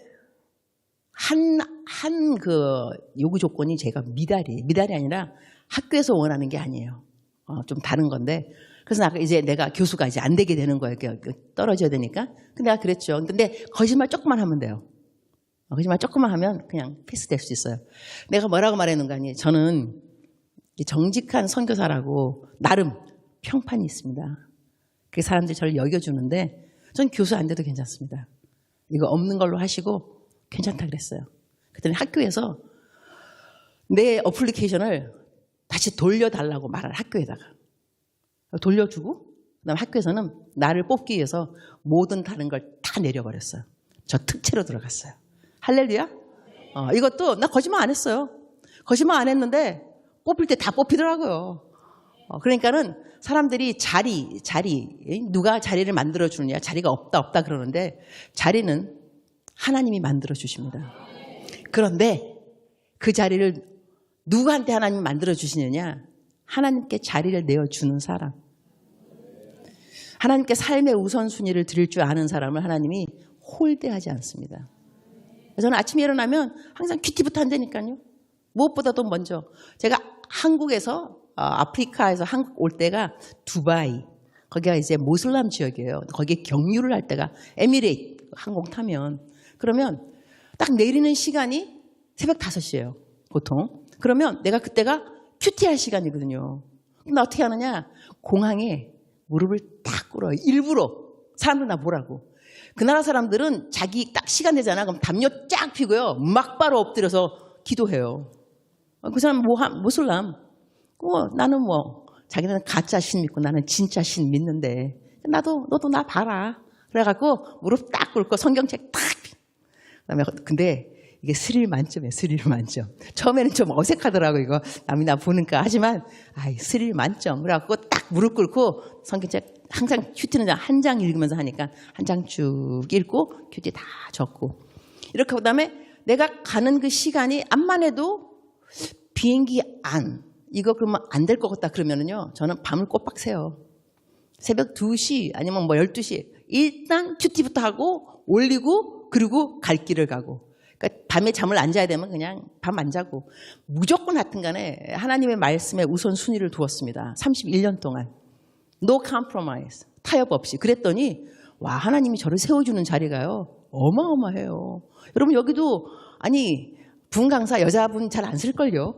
한 그 요구 조건이 제가 미달이 아니라 학교에서 원하는 게 아니에요. 좀 다른 건데. 그래서 이제 내가 교수가 이제 안 되게 되는 거예요. 떨어져야 되니까. 근데 내가 그랬죠. 근데 거짓말 조금만 하면 돼요. 거짓말 조금만 하면 그냥 패스될 수 있어요. 내가 뭐라고 말했는가 하니 저는 정직한 선교사라고 나름 평판이 있습니다. 그 사람들이 저를 여겨주는데 전 교수 안 돼도 괜찮습니다. 이거 없는 걸로 하시고 괜찮다 그랬어요. 그랬더니 학교에서 내 어플리케이션을 다시 돌려달라고 말을 학교에다가 돌려주고 그다음 학교에서는 나를 뽑기 위해서 모든 다른 걸 다 내려버렸어요. 저 특채로 들어갔어요. 할렐루야? 이것도 나 거짓말 안 했어요. 거짓말 안 했는데 뽑힐 때 다 뽑히더라고요. 그러니까는 사람들이 자리 누가 자리를 만들어 주느냐 자리가 없다 그러는데 자리는 하나님이 만들어 주십니다. 그런데 그 자리를 누구한테 하나님이 만들어 주시느냐 하나님께 자리를 내어주는 사람 하나님께 삶의 우선순위를 드릴 줄 아는 사람을 하나님이 홀대하지 않습니다. 저는 아침에 일어나면 항상 큐티부터 한다니까요. 무엇보다도 먼저 제가 한국에서 아프리카에서 한국 올 때가 두바이 거기가 이제 모슬람 지역이에요. 거기에 경유를 할 때가 에미레이트 항공 타면 그러면 딱 내리는 시간이 새벽 5시예요. 보통. 그러면 내가 그때가 큐티할 시간이거든요. 그럼 나 어떻게 하느냐. 공항에 무릎을 딱 꿇어요. 일부러. 사람들 나 보라고. 그 나라 사람들은 자기 딱 시간 되잖아. 그럼 담요 쫙 피고요. 막바로 엎드려서 기도해요. 그 사람 모슬람. 나는 자기는 가짜 신 믿고 나는 진짜 신 믿는데 너도 나 봐라. 그래갖고 무릎 딱 꿇고 성경책 딱. 그다음에 근데 이게 스릴 만점이에요. 스릴 만점. 처음에는 좀 어색하더라고 이거 남이 나 보니까 하지만 스릴 만점. 그래갖고 딱 무릎 꿇고 성경책 항상 큐티는 한 장 읽으면서 하니까 한 장 쭉 읽고 큐티 다 적고 이렇게 그다음에 내가 가는 그 시간이 암만 해도 비행기 안 이거 그러면 안 될 것 같다 그러면은요 저는 밤을 꼬박 새요. 새벽 2시 아니면 12시 일단 큐티부터 하고 올리고 그리고 갈 길을 가고 그러니까 밤에 잠을 안 자야 되면 그냥 밤 안 자고 무조건 하여튼 간에 하나님의 말씀에 우선순위를 두었습니다. 31년 동안 No compromise 타협 없이 그랬더니 와 하나님이 저를 세워주는 자리가요 어마어마해요. 여러분 여기도 분 강사 여자분 잘 안 쓸걸요.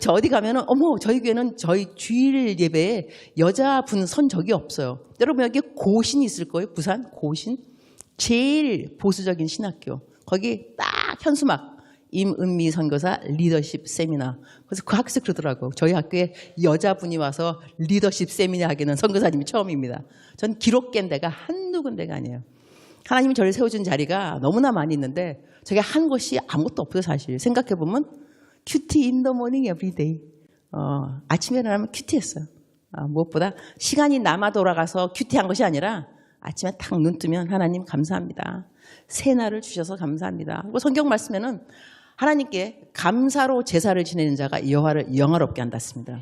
저 어디 가면은 저희 교회는 저희 주일 예배에 여자분 선 적이 없어요. 여러분 여기 고신이 있을 거예요. 부산 고신 제일 보수적인 신학교 거기 딱 현수막 임은미 선교사 리더십 세미나. 그래서 그 학교에서 그러더라고. 저희 학교에 여자분이 와서 리더십 세미나 하기는 선교사님이 처음입니다. 전 기록된 데가 한두 군데가 아니에요. 하나님이 저를 세워준 자리가 너무나 많이 있는데 저게 한 곳이 아무것도 없어요. 사실 생각해보면 큐티 인 더 모닝 에브리데이. 아침에 일어나면 큐티했어요. 무엇보다 시간이 남아 돌아가서 큐티한 것이 아니라 아침에 탁 눈 뜨면 하나님 감사합니다. 새 날을 주셔서 감사합니다. 그리고 성경 말씀에는 하나님께 감사로 제사를 지내는 자가 여호와를 영화롭게 한다습니다.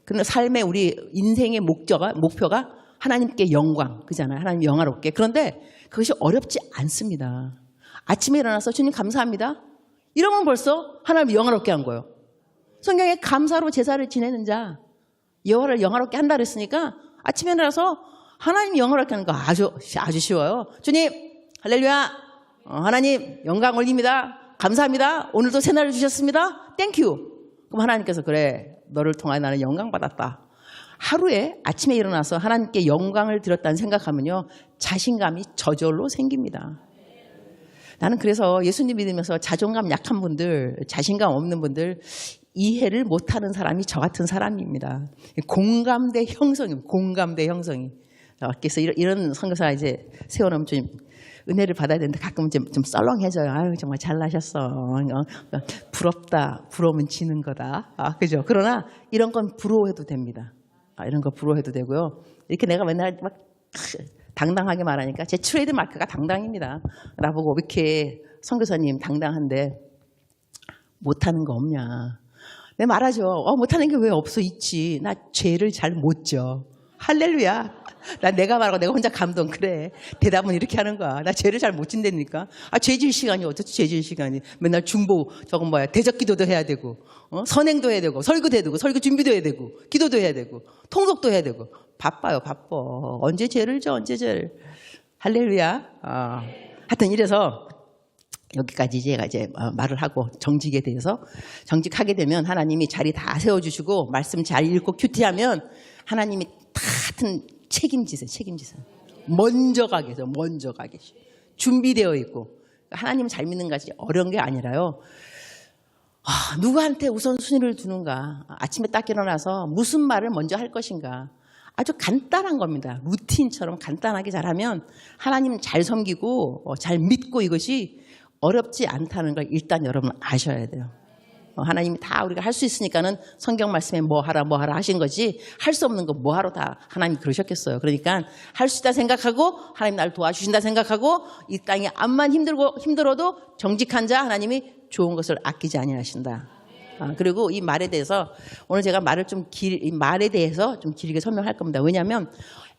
그런데 삶의 우리 인생의 목표가 하나님께 영광, 그잖아요. 하나님 영화롭게. 그런데 그것이 어렵지 않습니다. 아침에 일어나서 주님 감사합니다. 이러면 벌써 하나님 영화롭게 한 거예요. 성경에 감사로 제사를 지내는 자, 여호와를 영화롭게 한다 그랬으니까 아침에 일어나서 하나님 영화롭게 하는 거 아주 쉬워요. 주님 할렐루야, 하나님 영광 올립니다. 감사합니다. 오늘도 새날을 주셨습니다. 땡큐. 그럼 하나님께서 그래, 너를 통하여 나는 영광 받았다. 하루에 아침에 일어나서 하나님께 영광을 드렸다는 생각하면요, 자신감이 저절로 생깁니다. 나는 그래서 예수님 믿으면서 자존감 약한 분들, 자신감 없는 분들 이해를 못하는 사람이 저 같은 사람입니다. 공감대 형성이. 그래서 이런 선교사 이제 세워놓으면 좀 은혜를 받아야 되는데 가끔은 좀 썰렁해져요. 아유, 정말 잘나셨어. 부럽다. 부러우면 지는 거다. 그죠? 그러나 이런 건 부러워해도 됩니다. 이런 거 부러워해도 되고요. 이렇게 내가 맨날 막 당당하게 말하니까 제 트레이드 마크가 당당입니다. 나보고 왜 이렇게 선교사님 당당한데 못하는 거 없냐. 내 말하죠. 못하는 게 왜 없어? 있지. 나 죄를 잘 못 져. 할렐루야. 내가 말하고 내가 혼자 감동. 그래. 대답은 이렇게 하는 거야. 나 죄를 잘 못 진다니까. 죄질 시간이 어쩌지 죄질 시간이. 맨날 중보 대적 기도도 해야 되고, 선행도 해야 되고, 설교도 해야 되고, 설교 준비도 해야 되고, 기도도 해야 되고, 통독도 해야 되고. 바빠요, 바빠. 언제 죄를 져, 언제 죄를. 할렐루야. 하여튼 이래서 여기까지 제가 이제 말을 하고 정직에 대해서 정직하게 되면 하나님이 자리 다 세워주시고 말씀 잘 읽고 큐티하면 하나님이 다 하여튼 책임지세요. 먼저 가 계세요. 준비되어 있고. 하나님 잘 믿는 것이 어려운 게 아니라요. 누구한테 우선순위를 두는가. 아침에 딱 일어나서 무슨 말을 먼저 할 것인가. 아주 간단한 겁니다. 루틴처럼 간단하게 잘하면 하나님 잘 섬기고 잘 믿고 이것이 어렵지 않다는 걸 일단 여러분 아셔야 돼요. 하나님이 다 우리가 할 수 있으니까는 성경 말씀에 뭐 하라 하신 거지 할 수 없는 거 뭐 하러 다 하나님 그러셨겠어요. 그러니까 할 수 있다 생각하고 하나님 나를 도와주신다 생각하고 이 땅이 암만 힘들어도 정직한 자 하나님이 좋은 것을 아끼지 아니하신다. 그리고 이 말에 대해서 오늘 제가 이 말에 대해서 좀 길게 설명할 겁니다. 왜냐하면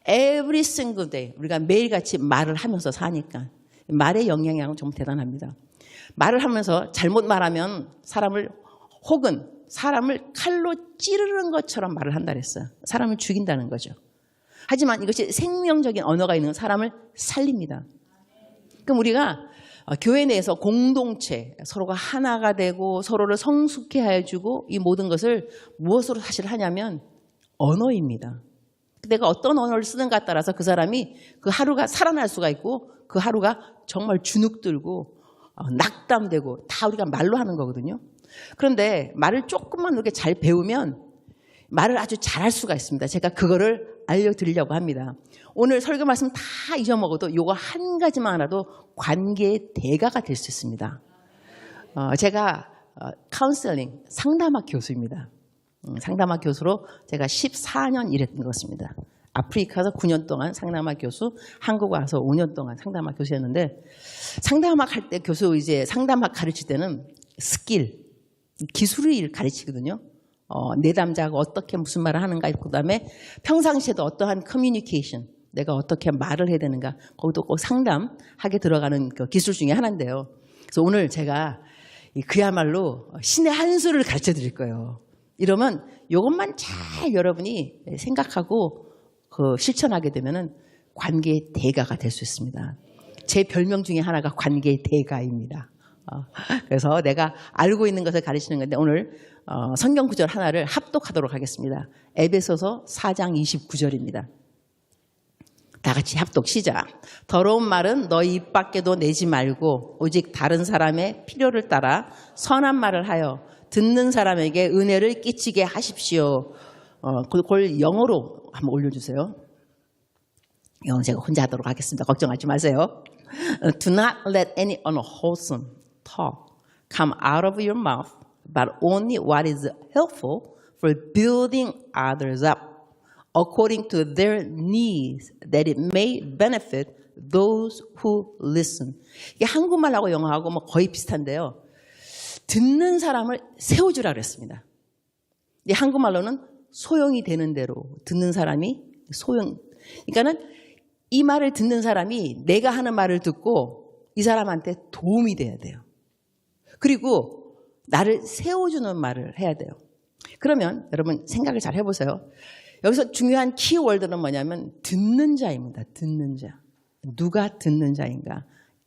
every single day 우리가 매일같이 말을 하면서 사니까 말의 영향력은 좀 대단합니다. 말을 하면서 잘못 말하면 사람을 칼로 찌르는 것처럼 말을 한다 그랬어요. 사람을 죽인다는 거죠. 하지만 이것이 생명적인 언어가 있는 사람을 살립니다. 그럼 우리가 교회 내에서 공동체, 서로가 하나가 되고 서로를 성숙해 해주고 이 모든 것을 무엇으로 사실 하냐면 언어입니다. 내가 어떤 언어를 쓰는가에 따라서 그 사람이 그 하루가 살아날 수가 있고 그 하루가 정말 주눅들고 낙담되고 다 우리가 말로 하는 거거든요. 그런데 말을 조금만 이렇게 잘 배우면 말을 아주 잘할 수가 있습니다. 제가 그거를 알려드리려고 합니다. 오늘 설교 말씀 다 잊어먹어도 이거 한 가지만 알아도 관계의 대가가 될 수 있습니다. 제가 카운셀링 상담학 교수입니다. 상담학 교수로 제가 14년 일했던 것입니다. 아프리카에서 9년 동안 상담학 교수, 한국 와서 5년 동안 상담학 교수였는데 상담학 할 때 교수 이제 상담학 가르칠 때는 스킬, 기술을 가르치거든요. 내담자하고 어떻게 무슨 말을 하는가 있고 그다음에 평상시에도 어떠한 커뮤니케이션, 내가 어떻게 말을 해야 되는가 거기도 꼭 상담하게 들어가는 그 기술 중에 하나인데요. 그래서 오늘 제가 그야말로 신의 한 수를 가르쳐 드릴 거예요. 이러면 이것만 잘 여러분이 생각하고 실천하게 되면은 관계의 대가가 될 수 있습니다. 제 별명 중에 하나가 관계의 대가입니다. 그래서 내가 알고 있는 것을 가르치는 건데 오늘 성경 구절 하나를 합독하도록 하겠습니다. 에베소서 4장 29절입니다. 다 같이 합독 시작. 더러운 말은 너희 입 밖에도 내지 말고 오직 다른 사람의 필요를 따라 선한 말을 하여 듣는 사람에게 은혜를 끼치게 하십시오. 그걸 영어로 한번 올려주세요. 영어 제가 혼자 하도록 하겠습니다. 걱정하지 마세요. Do not let any unwholesome talk come out of your mouth, but only what is helpful for building others up, according to their needs, that it may benefit those who listen. 이게 한국말하고 영어하고 뭐 거의 비슷한데요. 듣는 사람을 세워주라 그랬습니다. 이 한국말로는 소용이 되는 대로 듣는 사람이 그러니까는 이 말을 듣는 사람이 내가 하는 말을 듣고 이 사람한테 도움이 돼야 돼요. 그리고 나를 세워주는 말을 해야 돼요. 그러면 여러분 생각을 잘 해보세요. 여기서 중요한 키워드는 뭐냐면 듣는 자입니다. 듣는 자. 누가 듣는 자인가?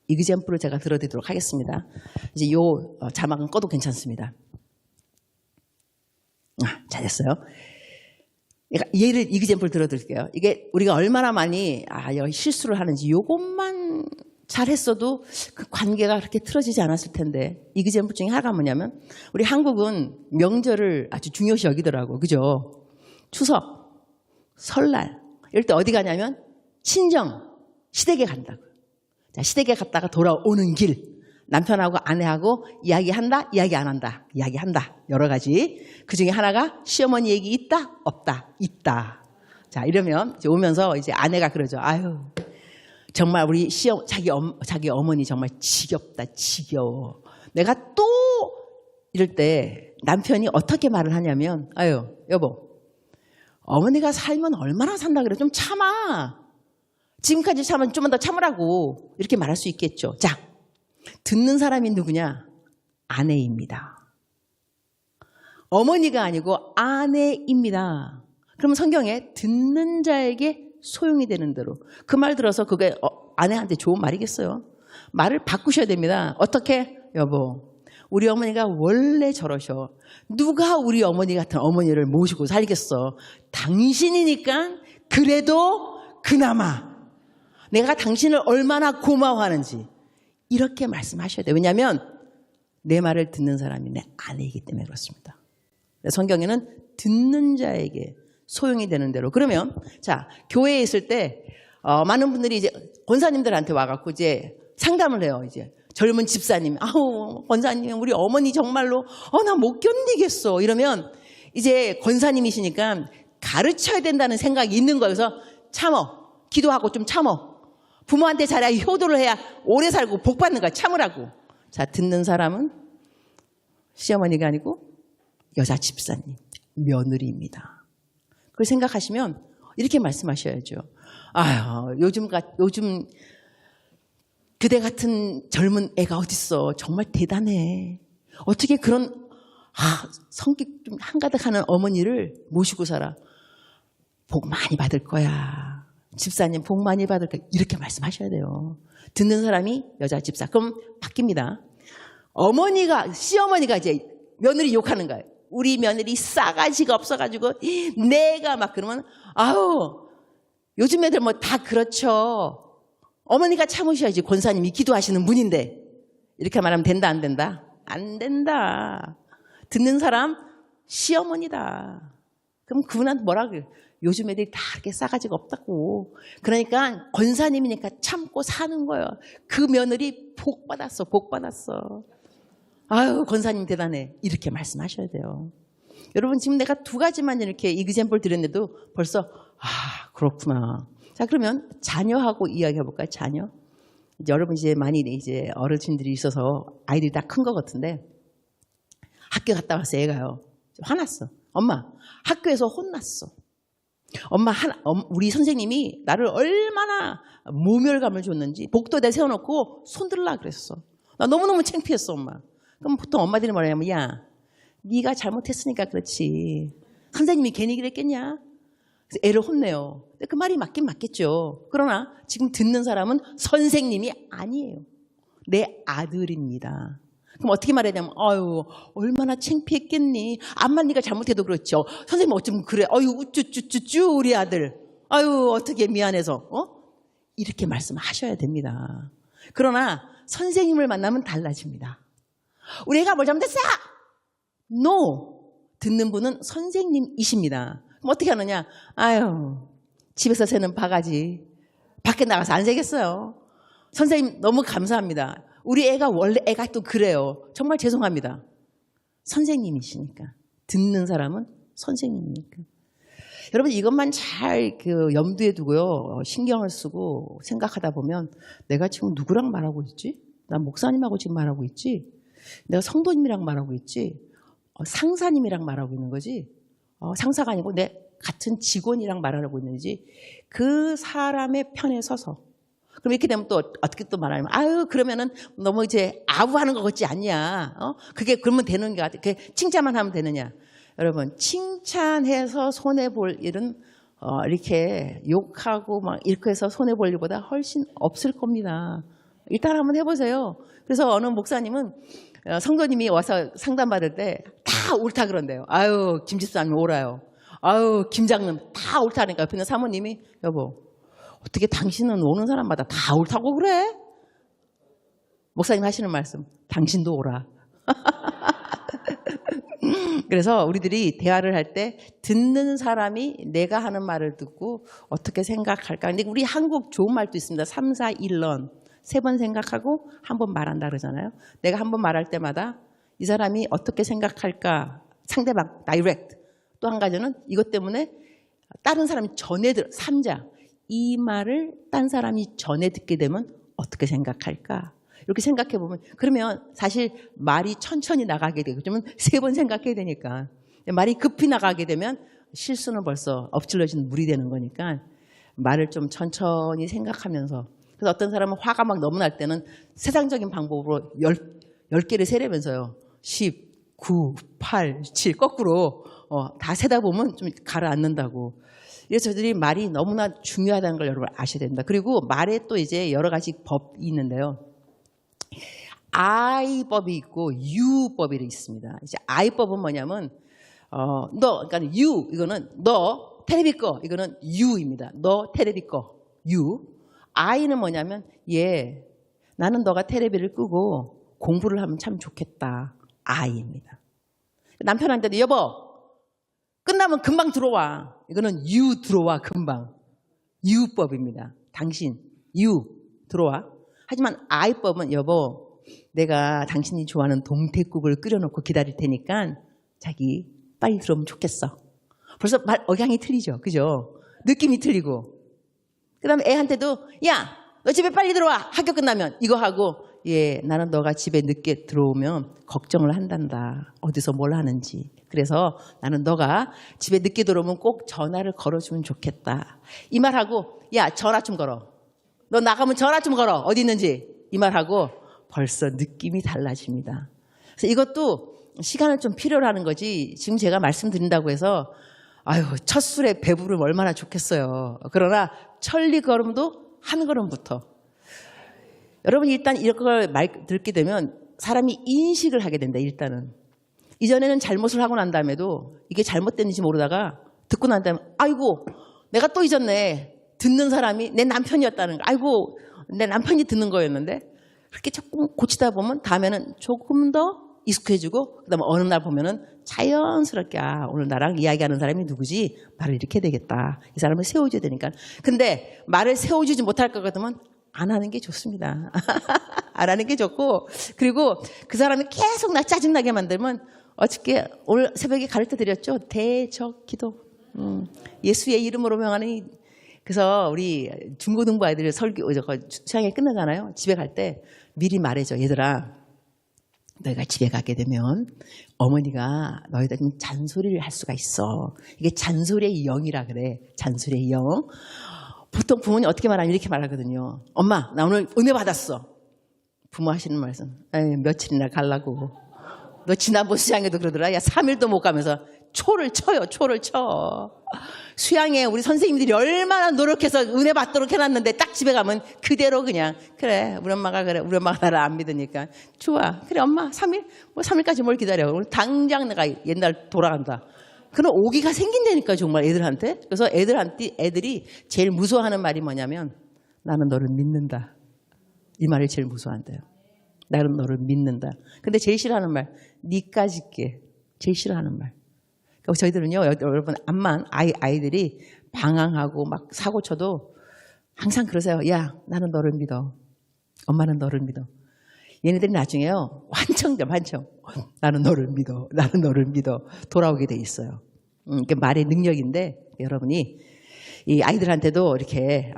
이그젬플을 제가 들어드리도록 하겠습니다. 이제 요 자막은 꺼도 괜찮습니다. 잘했어요. 얘를 이그젬플 들어드릴게요. 이게 우리가 얼마나 많이 실수를 하는지 요것만 잘했어도 그 관계가 그렇게 틀어지지 않았을 텐데 이그젬플 중에 하나가 뭐냐면 우리 한국은 명절을 아주 중요시 여기더라고. 그죠? 추석, 설날 이럴 때 어디 가냐면 친정, 시댁에 간다고. 자, 시댁에 갔다가 돌아오는 길 남편하고 아내하고 이야기한다, 이야기 안 한다, 이야기한다. 여러 가지. 그중에 하나가 시어머니 얘기 있다, 없다, 있다. 자, 이러면 이제 오면서 이제 아내가 그러죠. 아유, 정말 우리 자기 어머니 정말 지겹다, 지겨워. 내가 또 이럴 때 남편이 어떻게 말을 하냐면, 아유, 여보, 어머니가 살면 얼마나 산다 그래. 좀 참아. 지금까지 참으면 좀만 더 참으라고. 이렇게 말할 수 있겠죠. 자, 듣는 사람이 누구냐? 아내입니다. 어머니가 아니고 아내입니다. 그러면 성경에 듣는 자에게 소용이 되는 대로 그 말 들어서 그게 아내한테 좋은 말이겠어요? 말을 바꾸셔야 됩니다. 어떻게? 여보, 우리 어머니가 원래 저러셔. 누가 우리 어머니 같은 어머니를 모시고 살겠어. 당신이니까 그래도 그나마 내가 당신을 얼마나 고마워하는지 이렇게 말씀하셔야 돼요. 왜냐하면 내 말을 듣는 사람이 내 아내이기 때문에 그렇습니다. 성경에는 듣는 자에게 소용이 되는 대로. 그러면 자, 교회에 있을 때 많은 분들이 이제 권사님들한테 와갖고 이제 상담을 해요. 이제 젊은 집사님, 아우 권사님, 우리 어머니 정말로 나 못 견디겠어. 이러면 이제 권사님이시니까 가르쳐야 된다는 생각이 있는 거예요. 그래서 참어, 기도하고 좀 참어. 부모한테 잘해야 효도를 해야 오래 살고 복 받는 거야. 참으라고. 자, 듣는 사람은 시어머니가 아니고 여자 집사님, 며느리입니다. 그걸 생각하시면 이렇게 말씀하셔야죠. 아유, 요즘 그대 같은 젊은 애가 어딨어. 정말 대단해. 어떻게 그런 성격 좀 한가득하는 어머니를 모시고 살아. 복 많이 받을 거야. 집사님 복 많이 받을 거야. 이렇게 말씀하셔야 돼요. 듣는 사람이 여자 집사. 그럼 바뀝니다. 시어머니가 이제 며느리 욕하는 거예요. 우리 며느리 싸가지가 없어가지고 내가 막 그러면 아우 요즘 애들 뭐 다 그렇죠. 어머니가 참으셔야지. 권사님이 기도하시는 분인데 이렇게 말하면 된다 안 된다? 안 된다. 듣는 사람 시어머니다. 그럼 그분한테 뭐라 그래요? 요즘 애들이 다 이렇게 싸가지가 없다고. 그러니까 권사님이니까 참고 사는 거예요. 그 며느리 복 받았어. 복 받았어. 아유 권사님 대단해. 이렇게 말씀하셔야 돼요. 여러분 지금 내가 두 가지만 이렇게 이그젬플 드렸는데도 벌써 그렇구나. 자 그러면 자녀하고 이야기해 볼까요? 자녀. 여러분 이제 많이 이제 어르신들이 있어서 아이들이 다 큰 것 같은데 학교 갔다 왔어. 애가요. 화났어. 엄마 학교에서 혼났어. 엄마 우리 선생님이 나를 얼마나 모멸감을 줬는지 복도에다 세워놓고 손들라 그랬어. 나 너무너무 창피했어 엄마. 그럼 보통 엄마들이 뭐라 하냐면 야 네가 잘못했으니까 그렇지. 선생님이 괜히 그랬겠냐? 그래서 애를 혼내요. 근데 그 말이 맞긴 맞겠죠. 그러나 지금 듣는 사람은 선생님이 아니에요. 내 아들입니다. 그럼 어떻게 말해야 되냐면 아유 얼마나 창피했겠니. 암만 네가 잘못해도 그렇죠. 선생님 어쩌면 그래. 아유 우쭈쭈쭈쭈 우리 아들. 아유 어떻게 미안해서 이렇게 말씀하셔야 됩니다. 그러나 선생님을 만나면 달라집니다. 우리 애가 뭘 잘못했어? No. 듣는 분은 선생님이십니다. 그럼 어떻게 하느냐? 아유, 집에서 새는 바가지. 밖에 나가서 안 새겠어요. 선생님 너무 감사합니다. 우리 애가 원래 애가 또 그래요. 정말 죄송합니다. 선생님이시니까. 듣는 사람은 선생님이니까. 여러분 이것만 잘 염두에 두고요. 신경을 쓰고 생각하다 보면 내가 지금 누구랑 말하고 있지? 난 목사님하고 지금 말하고 있지? 내가 성도님이랑 말하고 있지? 상사님이랑 말하고 있는 거지? 상사가 아니고 내 같은 직원이랑 말하고 있는지 그 사람의 편에 서서 그럼 이렇게 되면 또 어떻게 또 말하면 아유 그러면은 너무 이제 아부하는 것 같지 않냐? 그게 그러면 되는 게 같아. 칭찬만 하면 되느냐? 여러분 칭찬해서 손해 볼 일은 이렇게 욕하고 막 이렇게 해서 손해 볼 일보다 훨씬 없을 겁니다. 일단 한번 해보세요. 그래서 어느 목사님은 성도님이 와서 상담받을 때 다 옳다 그런대요. 아유 김 집사님 옳아요. 아유 김장님 다 옳다니까 옆에 있는 사모님이 여보 어떻게 당신은 오는 사람마다 다 옳다고 그래? 목사님 하시는 말씀 당신도 옳아. 그래서 우리들이 대화를 할 때 듣는 사람이 내가 하는 말을 듣고 어떻게 생각할까. 근데 우리 한국 좋은 말도 있습니다. 3, 4, 1런. 3번 생각하고 한 번 말한다 그러잖아요. 내가 한 번 말할 때마다 이 사람이 어떻게 생각할까. 상대방, 다이렉트. 또 한 가지는 이것 때문에 다른 사람이 전해 들어. 3자. 이 말을 딴 사람이 전해 듣게 되면 어떻게 생각할까. 이렇게 생각해 보면 그러면 사실 말이 천천히 나가게 되고 그러면 3번 생각해야 되니까 말이 급히 나가게 되면 실수는 벌써 엎질러진 물이 되는 거니까 말을 좀 천천히 생각하면서 그래서 어떤 사람은 화가 막 너무 날 때는 세상적인 방법으로 10개를 세려면서요. 10, 9, 8, 7 거꾸로 다 세다 보면 좀 가라앉는다고. 그래서 저희들이 말이 너무나 중요하다는 걸 여러분 아셔야 됩니다. 그리고 말에 또 이제 여러 가지 법이 있는데요. I법이 있고 U법이 있습니다. 이제 I법은 뭐냐면 그러니까 U 이거는 너 테레비 꺼 이거는 U입니다. 너 테레비 꺼 U. I는 뭐냐면 나는 너가 테레비를 끄고 공부를 하면 참 좋겠다. I입니다. 남편한테도 여보 끝나면 금방 들어와. 이거는 U 들어와 금방. U법입니다. 당신 U 들어와. 하지만 I법은 여보 내가 당신이 좋아하는 동태국을 끓여놓고 기다릴 테니까 자기 빨리 들어오면 좋겠어. 벌써 말 억양이 틀리죠. 그죠? 느낌이 틀리고. 그 다음에 애한테도 야 너 집에 빨리 들어와. 학교 끝나면 이거 하고 나는 너가 집에 늦게 들어오면 걱정을 한단다. 어디서 뭘 하는지. 그래서 나는 너가 집에 늦게 들어오면 꼭 전화를 걸어주면 좋겠다. 이 말하고 야 전화 좀 걸어. 너 나가면 전화 좀 걸어. 어디 있는지. 이 말하고 벌써 느낌이 달라집니다. 그래서 이것도 시간을 좀 필요로 하는 거지 지금 제가 말씀드린다고 해서 아유 첫 술에 배부르면 얼마나 좋겠어요. 그러나 천리 걸음도 한 걸음부터 여러분이 일단 이걸 말 듣게 되면 사람이 인식을 하게 된다. 일단은 이전에는 잘못을 하고 난 다음에도 이게 잘못됐는지 모르다가 듣고 난 다음에 아이고 내가 또 잊었네. 듣는 사람이 내 남편이었다는 거. 아이고 내 남편이 듣는 거였는데 그렇게 조금 고치다 보면 다음에는 조금 더 익숙해지고 그다음에 어느 날 보면은 자연스럽게 오늘 나랑 이야기하는 사람이 누구지? 말을 이렇게 해야 되겠다. 이 사람을 세워줘야 되니까. 근데 말을 세워주지 못할 것 같으면 안 하는 게 좋습니다. 안 하는 게 좋고 그리고 그 사람이 계속 나 짜증나게 만들면 어저께 오늘 새벽에 가르쳐 드렸죠. 대적기도. 예수의 이름으로 명하는 그래서 우리 중고등부 아이들 수양회 끝나잖아요. 집에 갈 때 미리 말해줘. 얘들아 너희가 집에 가게 되면 어머니가 너희들 잔소리를 할 수가 있어. 이게 잔소리의 영이라 그래. 잔소리의 영. 보통 부모님 어떻게 말하면 이렇게 말하거든요. 엄마 나 오늘 은혜 받았어. 부모 하시는 말씀. 며칠이나 가려고. 너 지난번 수양회도 그러더라. 야 3일도 못 가면서 초를 쳐요. 초를 쳐. 수양회 우리 선생님들이 얼마나 노력해서 은혜 받도록 해놨는데 딱 집에 가면 그대로 그냥 그래 우리 엄마가 그래 우리 엄마가 나를 안 믿으니까 좋아 그래 엄마 3일 뭐 3일까지 뭘 기다려 오늘 당장 내가 옛날 돌아간다. 그런 오기가 생긴다니까 정말 애들한테. 그래서 애들이 제일 무서워하는 말이 뭐냐면 나는 너를 믿는다. 이 말을 제일 무서워한대요. 나는 너를 믿는다. 근데 제일 싫어하는 말, 니까짓게. 제일 싫어하는 말. 그러니까 저희들은요, 여러분, 암만 아이들이 방황하고 막 사고 쳐도 항상 그러세요. 야, 나는 너를 믿어. 엄마는 너를 믿어. 얘네들이 나중에요, 환청. 나는 너를 믿어. 나는 너를 믿어. 돌아오게 돼 있어요. 이게 말의 능력인데, 여러분이 이 아이들한테도 이렇게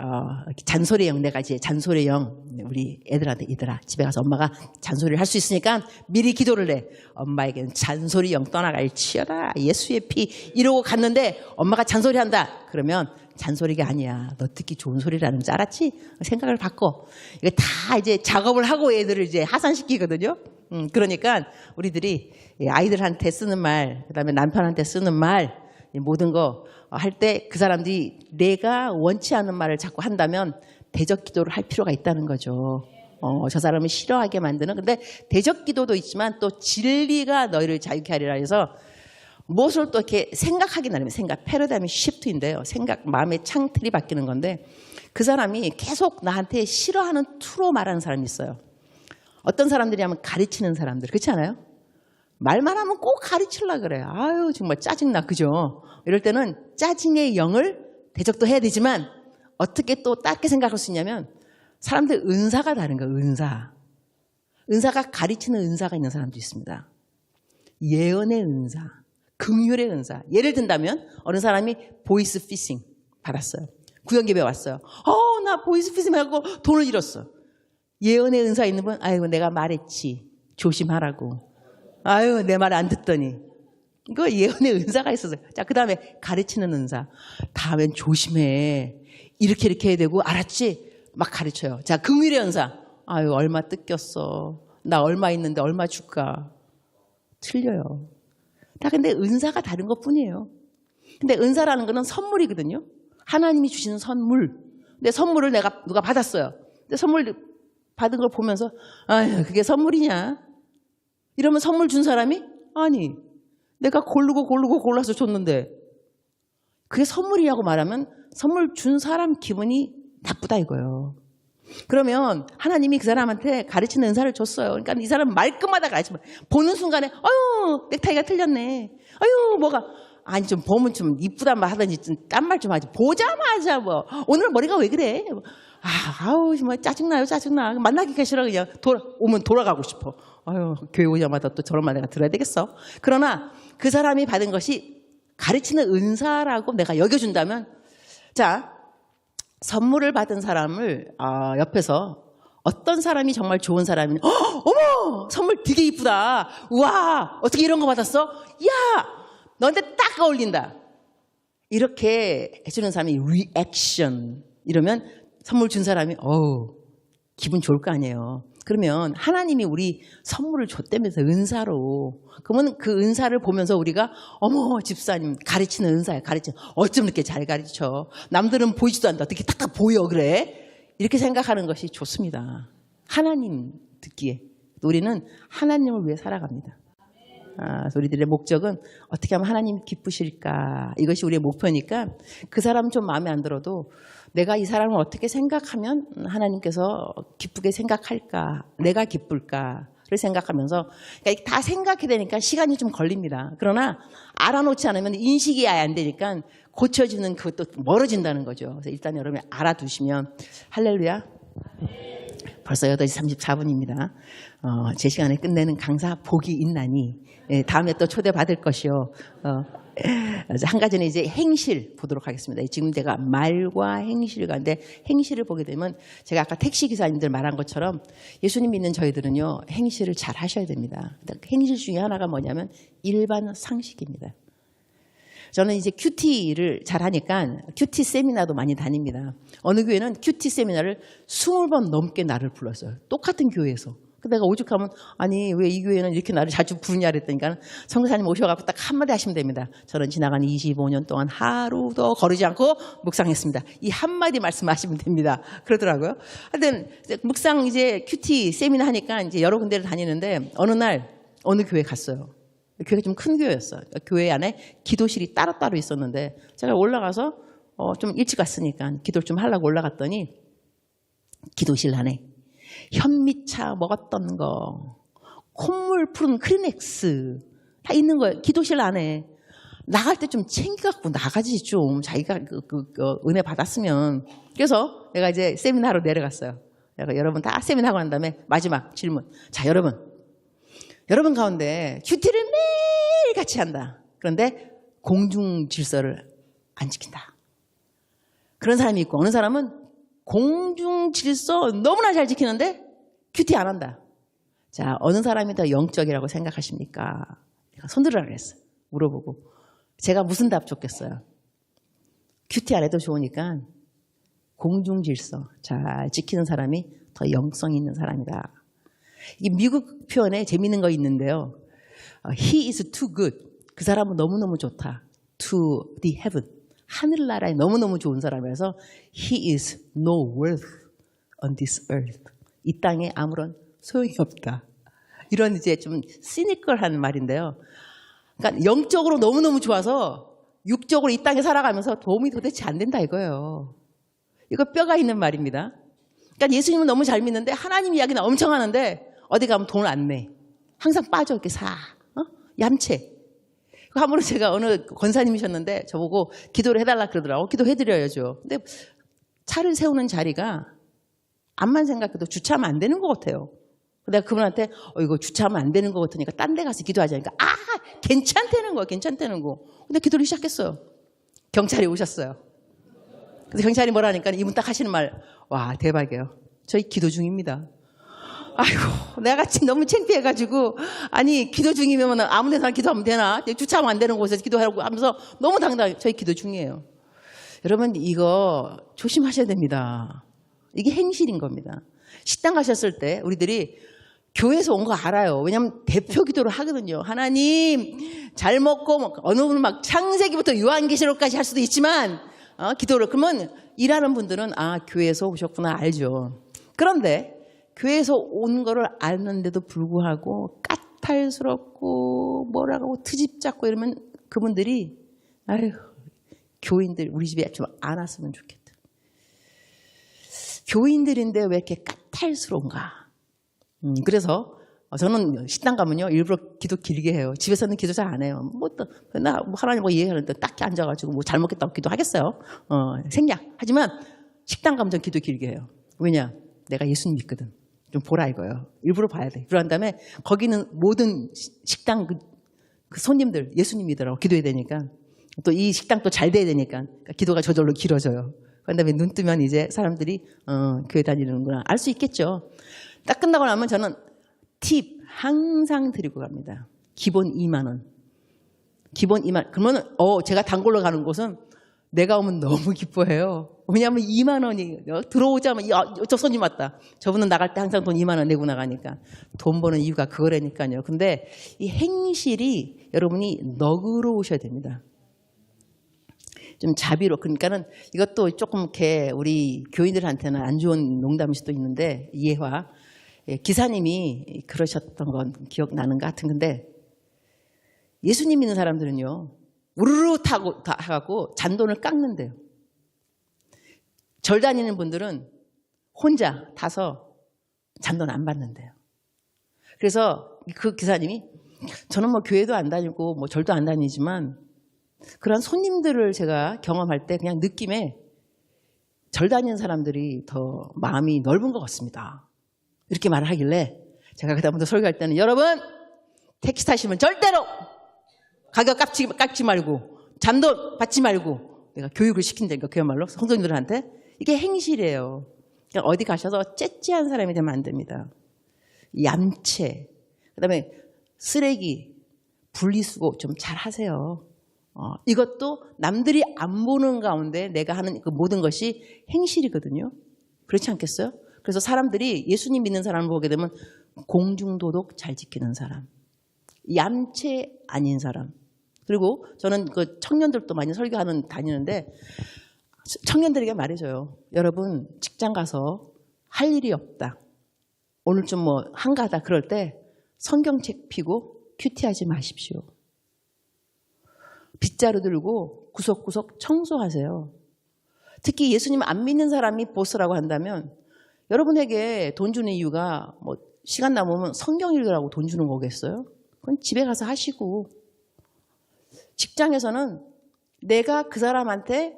잔소리 형, 내가 이제 잔소리 형, 우리 애들한테, 얘들아, 집에 가서 엄마가 잔소리를 할 수 있으니까 미리 기도를 해. 엄마에게는 잔소리 형 떠나갈 치여라. 예수의 피. 이러고 갔는데 엄마가 잔소리 한다. 그러면 잔소리가 아니야. 너 듣기 좋은 소리라는 줄 알았지? 생각을 바꿔. 이거 다 이제 작업을 하고 애들을 이제 하산시키거든요. 그러니까 우리들이 아이들한테 쓰는 말, 그다음에 남편한테 쓰는 말, 모든 거 할 때 그 사람들이 내가 원치 않는 말을 자꾸 한다면 대적 기도를 할 필요가 있다는 거죠. 저 사람을 싫어하게 만드는. 근데 대적 기도도 있지만 또 진리가 너희를 자유케 하리라 해서 무엇을 또 이렇게 생각하게 나누면 생각, 패러다임이 시프트인데요. 생각, 마음의 창틀이 바뀌는 건데 그 사람이 계속 나한테 싫어하는 투로 말하는 사람이 있어요. 어떤 사람들이 하면 가르치는 사람들. 그렇지 않아요? 말만 하면 꼭 가르치려고 그래요. 아유, 정말 짜증나. 그죠? 이럴 때는 짜증의 영을 대적도 해야 되지만 어떻게 또 짧게 생각할 수 있냐면 사람들 은사가 다른 거예요. 은사가 가르치는 은사가 있는 사람도 있습니다. 예언의 은사, 긍휼의 은사. 예를 든다면 어느 사람이 보이스 피싱 받았어요. 구역예배 왔어요. 나 보이스 피싱 하고 돈을 잃었어. 예언의 은사 있는 분, 아이고 내가 말했지. 조심하라고. 아유, 내 말 안 듣더니. 이거 예언의 은사가 있었어요. 자, 그 다음에 가르치는 은사. 다음엔 조심해. 이렇게 해야 되고, 알았지? 막 가르쳐요. 자, 긍휼의 은사. 아유, 얼마 뜯겼어. 나 얼마 있는데 얼마 줄까? 틀려요. 다 근데 은사가 다른 것 뿐이에요. 근데 은사라는 거는 선물이거든요. 하나님이 주시는 선물. 근데 선물을 누가 받았어요. 근데 선물 받은 걸 보면서, 아유, 그게 선물이냐? 이러면 선물 준 사람이 아니 내가 골라서 줬는데 그게 선물이라고 말하면 선물 준 사람 기분이 나쁘다 이거예요. 그러면 하나님이 그 사람한테 가르치는 은사를 줬어요. 그러니까 이 사람 말끝마다 가르치면 보는 순간에 아유 넥타이가 틀렸네. 아유 뭐가 아니 좀 보면 좀 이쁘단 말 하든지 좀 딴 말 좀 하지. 보자마자 뭐 오늘 머리가 왜 그래. 아우 정말 짜증나. 만나기가 싫어. 그냥 오면 돌아가고 싶어. 아유 교회 오자마자 또 저런 말 내가 들어야 되겠어. 그러나 그 사람이 받은 것이 가르치는 은사라고 내가 여겨준다면 자 선물을 받은 사람을 옆에서 어떤 사람이 정말 좋은 사람이면 어머 선물 되게 이쁘다. 우와 어떻게 이런 거 받았어? 야 너한테 딱 어울린다. 이렇게 해주는 사람이 리액션. 이러면 선물 준 사람이 기분 좋을 거 아니에요. 그러면 하나님이 우리 선물을 줬다면서 은사로. 그러면 그 은사를 보면서 우리가 어머 집사님 가르치는 은사야. 어쩜 이렇게 잘 가르쳐. 남들은 보이지도 않는다. 어떻게 딱딱 보여 그래. 이렇게 생각하는 것이 좋습니다. 하나님 듣기에. 우리는 하나님을 위해 살아갑니다. 우리들의 목적은 어떻게 하면 하나님 기쁘실까. 이것이 우리의 목표니까 그 사람 좀 마음에 안 들어도 내가 이 사람을 어떻게 생각하면 하나님께서 기쁘게 생각할까. 내가 기쁠까를 생각하면서 그러니까 다 생각해야 되니까 시간이 좀 걸립니다. 그러나 알아놓지 않으면 인식이 아예 안 되니까 고쳐지는 그것도 멀어진다는 거죠. 그래서 일단 여러분이 알아두시면 할렐루야. 벌써 8시 34분입니다. 제 시간에 끝내는 강사 복이 있나니 다음에 또 초대받을 것이요. 한 가지는 이제 행실 보도록 하겠습니다. 지금 제가 말과 행실 가운데 행실을 보게 되면 제가 아까 택시기사님들 말한 것처럼 예수님 믿는 저희들은요. 행실을 잘 하셔야 됩니다. 행실 중에 하나가 뭐냐면 일반 상식입니다. 저는 이제 큐티를 잘 하니까 큐티 세미나도 많이 다닙니다. 어느 교회는 큐티 세미나를 20번 넘게 나를 불렀어요. 똑같은 교회에서. 내가 오죽하면 아니 왜 이 교회는 이렇게 나를 자주 부르냐 그랬더니까 선교사님 오셔갖고 딱 한마디 하시면 됩니다. 저는 지나간 25년 동안 하루도 거르지 않고 묵상했습니다. 이 한마디 말씀하시면 됩니다. 그러더라고요. 하여튼 묵상 이제 큐티 세미나 하니까 이제 여러 군데를 다니는데 어느 날 어느 교회 갔어요. 교회가 좀 큰 교회였어요. 교회 안에 기도실이 따로따로 있었는데 제가 올라가서 좀 일찍 갔으니까 기도를 좀 하려고 올라갔더니 기도실 안에 현미차 먹었던 거, 콧물 푸른 크리넥스 다 있는 거예요. 기도실 안에. 나갈 때 좀 챙겨갖고 나가지 좀. 자기가 은혜 받았으면. 그래서 내가 이제 세미나로 내려갔어요. 내가 여러분 다 세미나 하고 난 다음에 마지막 질문. 자, 여러분 가운데 큐티를 매일 같이 한다. 그런데 공중 질서를 안 지킨다. 그런 사람이 있고, 어느 사람은 공중 질서 너무나 잘 지키는데 큐티 안 한다. 자, 어느 사람이 더 영적이라고 생각하십니까? 내가 손들으라 그랬어요. 물어보고. 제가 무슨 답 줬겠어요? 큐티 안 해도 좋으니까 공중 질서 잘 지키는 사람이 더 영성이 있는 사람이다. 이게 미국 표현에 재미있는 거 있는데요. He is too good. 그 사람은 너무너무 좋다. To the heaven. 하늘나라에 너무너무 좋은 사람이라서 He is no worth on this earth. 이 땅에 아무런 소용이 없다. 이런 이제 좀 시니컬한 말인데요. 그러니까 영적으로 너무너무 좋아서 육적으로 이 땅에 살아가면서 도움이 도대체 안 된다 이거예요. 이거 뼈가 있는 말입니다. 그러니까 예수님은 너무 잘 믿는데 하나님 이야기는 엄청 하는데 어디 가면 돈을 안 내. 항상 빠져 이렇게 얌체. 한 번은 제가 어느 권사님이셨는데 저보고 기도를 해달라 그러더라고. 기도해드려야죠. 근데 차를 세우는 자리가 암만 생각해도 주차하면 안 되는 것 같아요. 내가 그분한테 이거 주차하면 안 되는 것 같으니까 딴 데 가서 기도하자니까 괜찮다는 거야. 괜찮다는 거. 근데 기도를 시작했어요. 경찰이 오셨어요. 그래서 경찰이 뭐라니까 이분 딱 하시는 말, 와 대박이에요. 저희 기도 중입니다. 아이고 내가 지금 너무 창피해가지고 아니 기도 중이면 아무 데나 기도하면 되나? 주차하면 안 되는 곳에서 기도하라고 하면서 너무 당당하게 저희 기도 중이에요. 여러분 이거 조심하셔야 됩니다. 이게 행실인 겁니다. 식당 가셨을 때 우리들이 교회에서 온 거 알아요. 왜냐하면 대표 기도를 하거든요. 하나님 잘 먹고 어느 분은 막 창세기부터 요한계시록까지 할 수도 있지만 기도를 그러면 일하는 분들은 교회에서 오셨구나 알죠. 그런데 교회에서 온 거를 아는데도 불구하고 까탈스럽고 뭐라고 트집 잡고 이러면 그분들이 아유 교인들 우리 집에 좀 안 왔으면 좋겠다. 교인들인데 왜 이렇게 까탈스러운가? 그래서 저는 식당 가면요 일부러 기도 길게 해요. 집에서는 기도 잘 안 해요. 하나님 뭐 이해하는데 딱히 앉아가지고 뭐 잘 먹겠다고 기도하겠어요? 생략. 하지만 식당 가면 전 기도 길게 해요. 왜냐? 내가 예수님 믿거든. 좀 보라 이거예요. 일부러 봐야 돼. 그런 다음에 거기는 모든 식당 그 손님들 예수님 믿으라고 기도해야 되니까 또 이 식당 또 잘 돼야 되니까 기도가 저절로 길어져요. 그런 다음에 눈 뜨면 이제 사람들이 교회 다니는구나 알 수 있겠죠. 딱 끝나고 나면 저는 팁 항상 드리고 갑니다. 기본 2만 원. 기본 2만. 그러면 제가 단골로 가는 곳은 내가 오면 너무 기뻐해요. 왜냐하면 2만 원이 들어오자마자 저 손님 왔다. 저분은 나갈 때 항상 돈 2만 원 내고 나가니까 돈 버는 이유가 그거라니까요. 근데 이 행실이 여러분이 너그러우셔야 됩니다. 좀 자비로. 그러니까는 이것도 조금 이렇게 우리 교인들한테는 안 좋은 농담일 수도 있는데 이해화. 기사님이 그러셨던 건 기억나는 것 같은 건데 예수님 믿는 사람들은요. 우르르 타고 가고 잔돈을 깎는데요. 절 다니는 분들은 혼자 타서 잔돈 안 받는데요. 그래서 그 기사님이 저는 뭐 교회도 안 다니고 뭐 절도 안 다니지만 그런 손님들을 제가 경험할 때 그냥 느낌에 절 다니는 사람들이 더 마음이 넓은 것 같습니다. 이렇게 말을 하길래 제가 그다음부터 설교할 때는 여러분 택시 타시면 절대로 가격 깎지 말고 잔돈 받지 말고 내가 교육을 시킨다니까 그야말로 성도님들한테 이게 행실이에요. 그러니까 어디 가셔서 째째한 사람이 되면 안 됩니다. 얌체 그다음에 쓰레기 분리수거 좀 잘 하세요. 이것도 남들이 안 보는 가운데 내가 하는 그 모든 것이 행실이거든요. 그렇지 않겠어요? 그래서 사람들이 예수님 믿는 사람을 보게 되면 공중도덕 잘 지키는 사람, 얌체 아닌 사람. 그리고 저는 그 청년들도 많이 설교하는 다니는데 청년들에게 말해줘요. 여러분 직장 가서 할 일이 없다. 오늘 좀 뭐 한가하다 그럴 때 성경책 피고 큐티하지 마십시오. 빗자루 들고 구석구석 청소하세요. 특히 예수님 안 믿는 사람이 보스라고 한다면 여러분에게 돈 주는 이유가 뭐 시간 남으면 성경 읽으라고 돈 주는 거겠어요? 그건 집에 가서 하시고, 직장에서는 내가 그 사람한테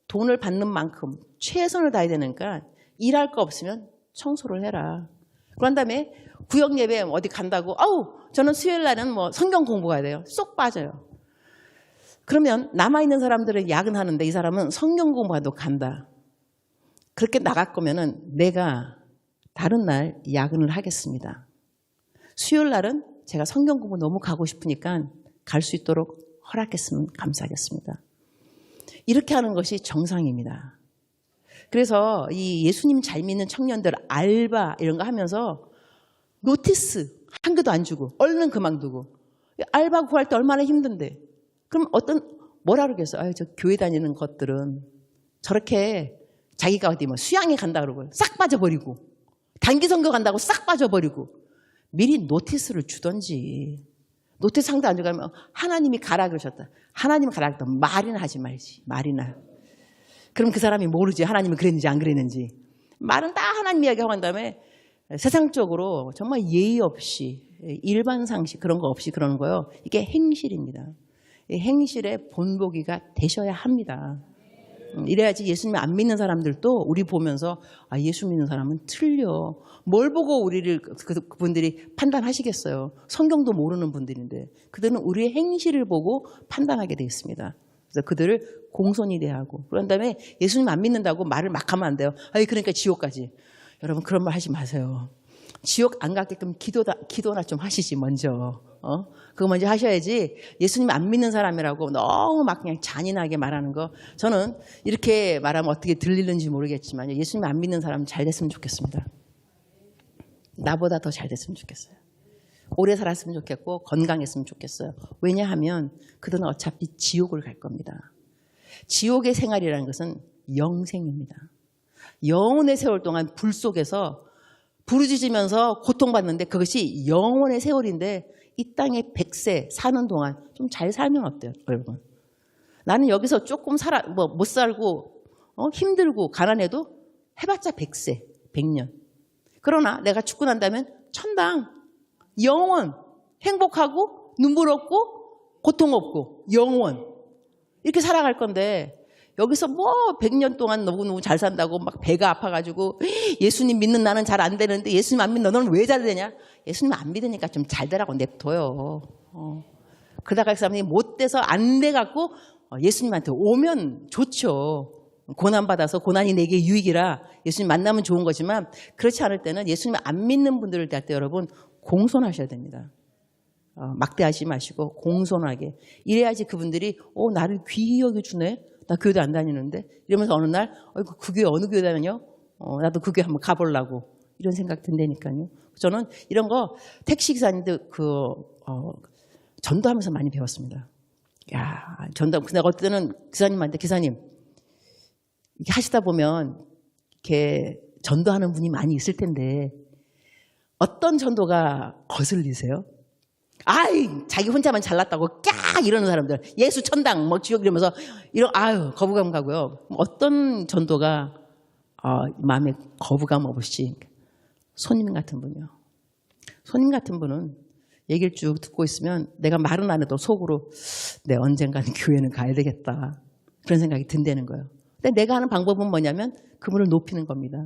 돈을 받는 만큼 최선을 다해야 되니까 일할 거 없으면 청소를 해라. 그런 다음에 구역 예배 어디 간다고 아우 저는 수요일 날은 뭐 성경 공부 가야 돼요. 쏙 빠져요. 그러면 남아있는 사람들은 야근하는데 이 사람은 성경 공부하도 간다. 그렇게 나갈 거면은 내가 다른 날 야근을 하겠습니다. 수요일 날은 제가 성경 공부 너무 가고 싶으니까 갈 수 있도록 허락했으면 감사하겠습니다. 이렇게 하는 것이 정상입니다. 그래서 이 예수님 잘 믿는 청년들 알바 이런 거 하면서 노티스 한 개도 안 주고 얼른 그만두고 알바 구할 때 얼마나 힘든데 그럼 뭐라 그러겠어요? 아유, 저 교회 다니는 것들은 저렇게 자기가 어디 뭐 수양에 간다 그러고 싹 빠져버리고 단기 선교 간다고 싹 빠져버리고 미리 노티스를 주던지. 노티스 상도 안 주고 하면 하나님이 가라 그러셨다. 하나님이 가라 그랬다. 말이나 하지 말지. 말이나. 그럼 그 사람이 모르지. 하나님이 그랬는지 안 그랬는지. 말은 다 하나님 이야기하고 한 다음에 세상적으로 정말 예의 없이 일반 상식 그런 거 없이 그러는 거예요. 이게 행실입니다. 이 행실의 본보기가 되셔야 합니다. 이래야지 예수님 안 믿는 사람들도 우리 보면서 아 예수 믿는 사람은 틀려. 뭘 보고 우리를 그분들이 판단하시겠어요. 성경도 모르는 분들인데 그들은 우리의 행실을 보고 판단하게 되어 있습니다. 그래서 그들을 공손히 대하고 그런 다음에 예수님 안 믿는다고 말을 막 하면 안 돼요. 아니 그러니까 지옥까지. 여러분 그런 말 하지 마세요. 지옥 안 가게끔 기도나 좀 하시지 먼저. 그거 먼저 하셔야지 예수님 안 믿는 사람이라고 너무 막 그냥 잔인하게 말하는 거 저는 이렇게 말하면 어떻게 들리는지 모르겠지만 예수님 안 믿는 사람 잘 됐으면 좋겠습니다. 나보다 더 잘 됐으면 좋겠어요. 오래 살았으면 좋겠고 건강했으면 좋겠어요. 왜냐하면 그들은 어차피 지옥을 갈 겁니다. 지옥의 생활이라는 것은 영생입니다. 영원의 세월 동안 불 속에서 부르짖으면서 고통받는데 그것이 영원의 세월인데 이 땅에 100세 사는 동안 좀 잘 살면 어때요, 여러분? 나는 여기서 조금 못 살고 힘들고 가난해도 해봤자 100세, 100년. 그러나 내가 죽고 난다면 천당, 영원, 행복하고 눈물 없고 고통 없고 영원 이렇게 살아갈 건데 여기서 뭐 100년 동안 너무너무 잘 산다고 막 배가 아파가지고 예수님 믿는 나는 잘 안 되는데 예수님 안 믿는 너는 왜 잘 되냐? 예수님 안 믿으니까 좀 잘 되라고 냅둬요. 그러다가 그 사람이 못 돼서 안 돼갖고 예수님한테 오면 좋죠. 고난받아서 고난이 내게 유익이라 예수님 만나면 좋은 거지만 그렇지 않을 때는 예수님 안 믿는 분들을 대할 때 여러분 공손하셔야 됩니다. 막대하지 마시고 공손하게 이래야지 그분들이 나를 귀히 여겨주네. 나 교회도 안 다니는데 이러면서 어느 날 그 교회 어느 교회 다녀? 나도 그 교회 한번 가보려고 이런 생각 든다니까요. 저는 이런 거 택시기사님들 전도하면서 많이 배웠습니다. 야 전도 근데 어떨 때는 기사님한테 기사님 이렇게 하시다 보면 이렇게 전도하는 분이 많이 있을 텐데 어떤 전도가 거슬리세요? 아이 자기 혼자만 잘났다고 깍 이러는 사람들 예수 천당 뭐 지옥 이러면서 거부감 가고요. 어떤 전도가 마음에 거부감 없이 손님 같은 분이요. 손님 같은 분은 얘기를 쭉 듣고 있으면 내가 말은 안 해도 속으로 내 언젠가는 교회는 가야 되겠다 그런 생각이 든다는 거예요. 근데 내가 하는 방법은 뭐냐면 그분을 높이는 겁니다.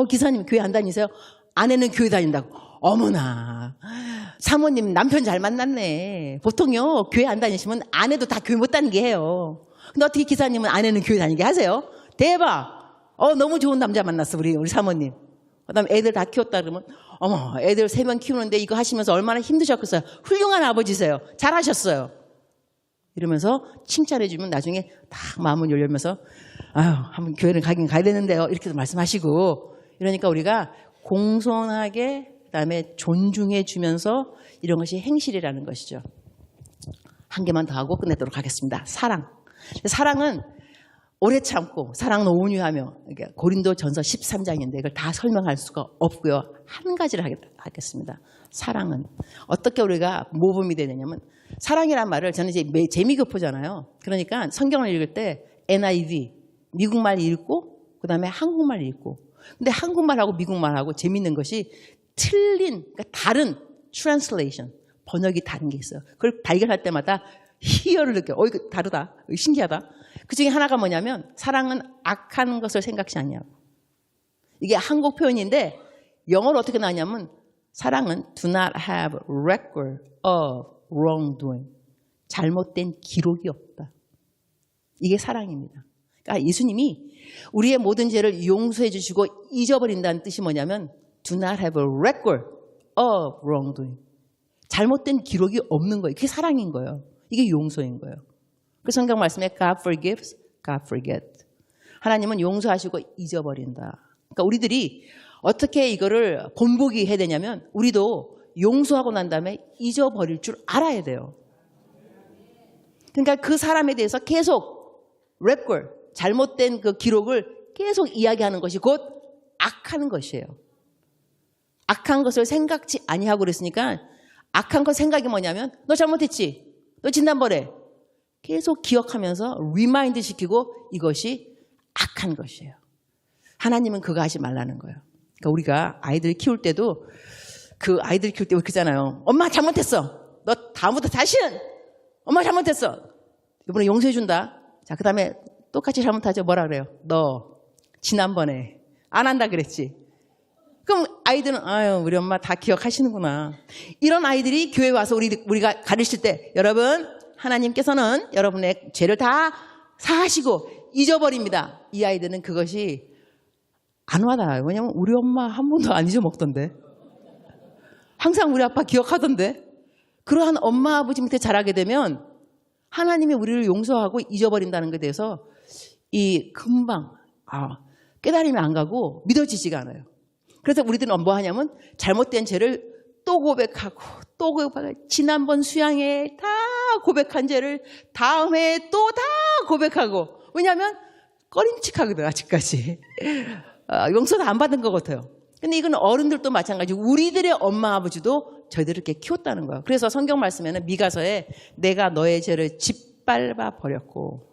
기사님 교회 안 다니세요? 아내는 교회 다닌다고. 어머나 사모님 남편 잘 만났네. 보통요 교회 안 다니시면 아내도 다 교회 못 다니게 해요. 근데 어떻게 기사님은 아내는 교회 다니게 하세요? 대박. 너무 좋은 남자 만났어 우리 사모님. 그다음에 애들 다 키웠다 그러면 어머 애들 3명 키우는데 이거 하시면서 얼마나 힘드셨겠어요. 훌륭한 아버지세요. 잘하셨어요. 이러면서 칭찬해주면 나중에 딱 마음을 열면서 한번 교회를 가긴 가야 되는데요. 이렇게 말씀하시고 이러니까 우리가 공손하게 그다음에 존중해 주면서 이런 것이 행실이라는 것이죠. 한 개만 더 하고 끝내도록 하겠습니다. 사랑. 사랑은 오래 참고 사랑은 온유하며 고린도전서 13장인데 이걸 다 설명할 수가 없고요. 한 가지를 하겠습니다. 사랑은 어떻게 우리가 모범이 되느냐면 사랑이란 말을 저는 이제 재미교포잖아요. 그러니까 성경을 읽을 때 NIV 미국말 읽고 그다음에 한국말 읽고 근데 한국말하고 미국말하고 재밌는 것이 틀린, 그러니까 다른 translation, 번역이 다른 게 있어요. 그걸 발견할 때마다 희열을 느껴요. 이거 다르다. 신기하다. 그 중에 하나가 뭐냐면 사랑은 악한 것을 생각지 않냐고. 이게 한국 표현인데 영어로 어떻게 나왔냐면 사랑은 do not have record of wrongdoing. 잘못된 기록이 없다. 이게 사랑입니다. 그러니까 예수님이 우리의 모든 죄를 용서해 주시고 잊어버린다는 뜻이 뭐냐면 do not have a record of wrongdoing. 잘못된 기록이 없는 거예요. 그게 사랑인 거예요. 이게 용서인 거예요. 그 성경 말씀에 God forgives, God forgets. 하나님은 용서하시고 잊어버린다. 그러니까 우리들이 어떻게 이거를 본보기 해야 되냐면 우리도 용서하고 난 다음에 잊어버릴 줄 알아야 돼요. 그러니까 그 사람에 대해서 계속 record, 잘못된 그 기록을 계속 이야기하는 것이 곧 악한 것이에요. 악한 것을 생각지 아니하고 그랬으니까 악한 것 생각이 뭐냐면 너 잘못했지? 너 진단벌해. 계속 기억하면서 리마인드 시키고 이것이 악한 것이에요. 하나님은 그거 하지 말라는 거예요. 그러니까 우리가 아이들 키울 때도 그 아이들 키울 때 그러잖아요. 엄마 잘못했어. 너 다음부터 다시는 엄마 잘못했어. 이번에 용서해 준다. 자, 그 다음에 똑같이 잘못하죠. 뭐라 그래요? 너 지난번에 안 한다 그랬지. 그럼 아이들은 아유 우리 엄마 다 기억하시는구나. 이런 아이들이 교회 와서 우리가 가르칠 때 여러분 하나님께서는 여러분의 죄를 다 사하시고 잊어버립니다. 이 아이들은 그것이 안 와닿아요. 왜냐면 우리 엄마 한 번도 안 잊어먹던데. 항상 우리 아빠 기억하던데. 그러한 엄마 아버지 밑에 자라게 되면 하나님이 우리를 용서하고 잊어버린다는 것에 대해서 이 금방 깨달음이 안 가고 믿어지지가 않아요. 그래서 우리들은 뭐 하냐면 잘못된 죄를 또 고백하고 또 고백하고 지난번 수양회 다 고백한 죄를 다음 해에 또 다 고백하고 왜냐하면 꺼림칙하거든 아직까지. 용서도 안 받은 것 같아요. 근데 이건 어른들도 마찬가지고 우리들의 엄마 아버지도 저희들을 이렇게 키웠다는 거예요. 그래서 성경 말씀에는 미가서에 내가 너의 죄를 짓밟아 버렸고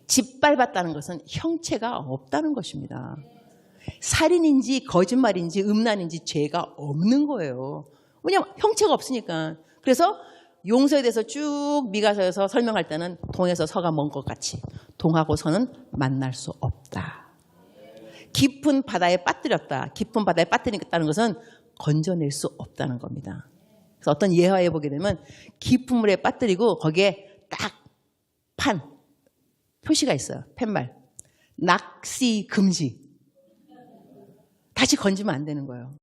짓밟았다는 것은 형체가 없다는 것입니다. 살인인지 거짓말인지 음란인지 죄가 없는 거예요. 왜냐하면 형체가 없으니까. 그래서 용서에 대해서 쭉 미가서에서 설명할 때는 동에서 서가 먼 것 같이 동하고 서는 만날 수 없다. 깊은 바다에 빠뜨렸다. 깊은 바다에 빠뜨리겠다는 것은 건져낼 수 없다는 겁니다. 그래서 어떤 예화에 보게 되면 깊은 물에 빠뜨리고 거기에 딱 판 표시가 있어요. 팻말. 낚시 금지. 다시 건지면 안 되는 거예요.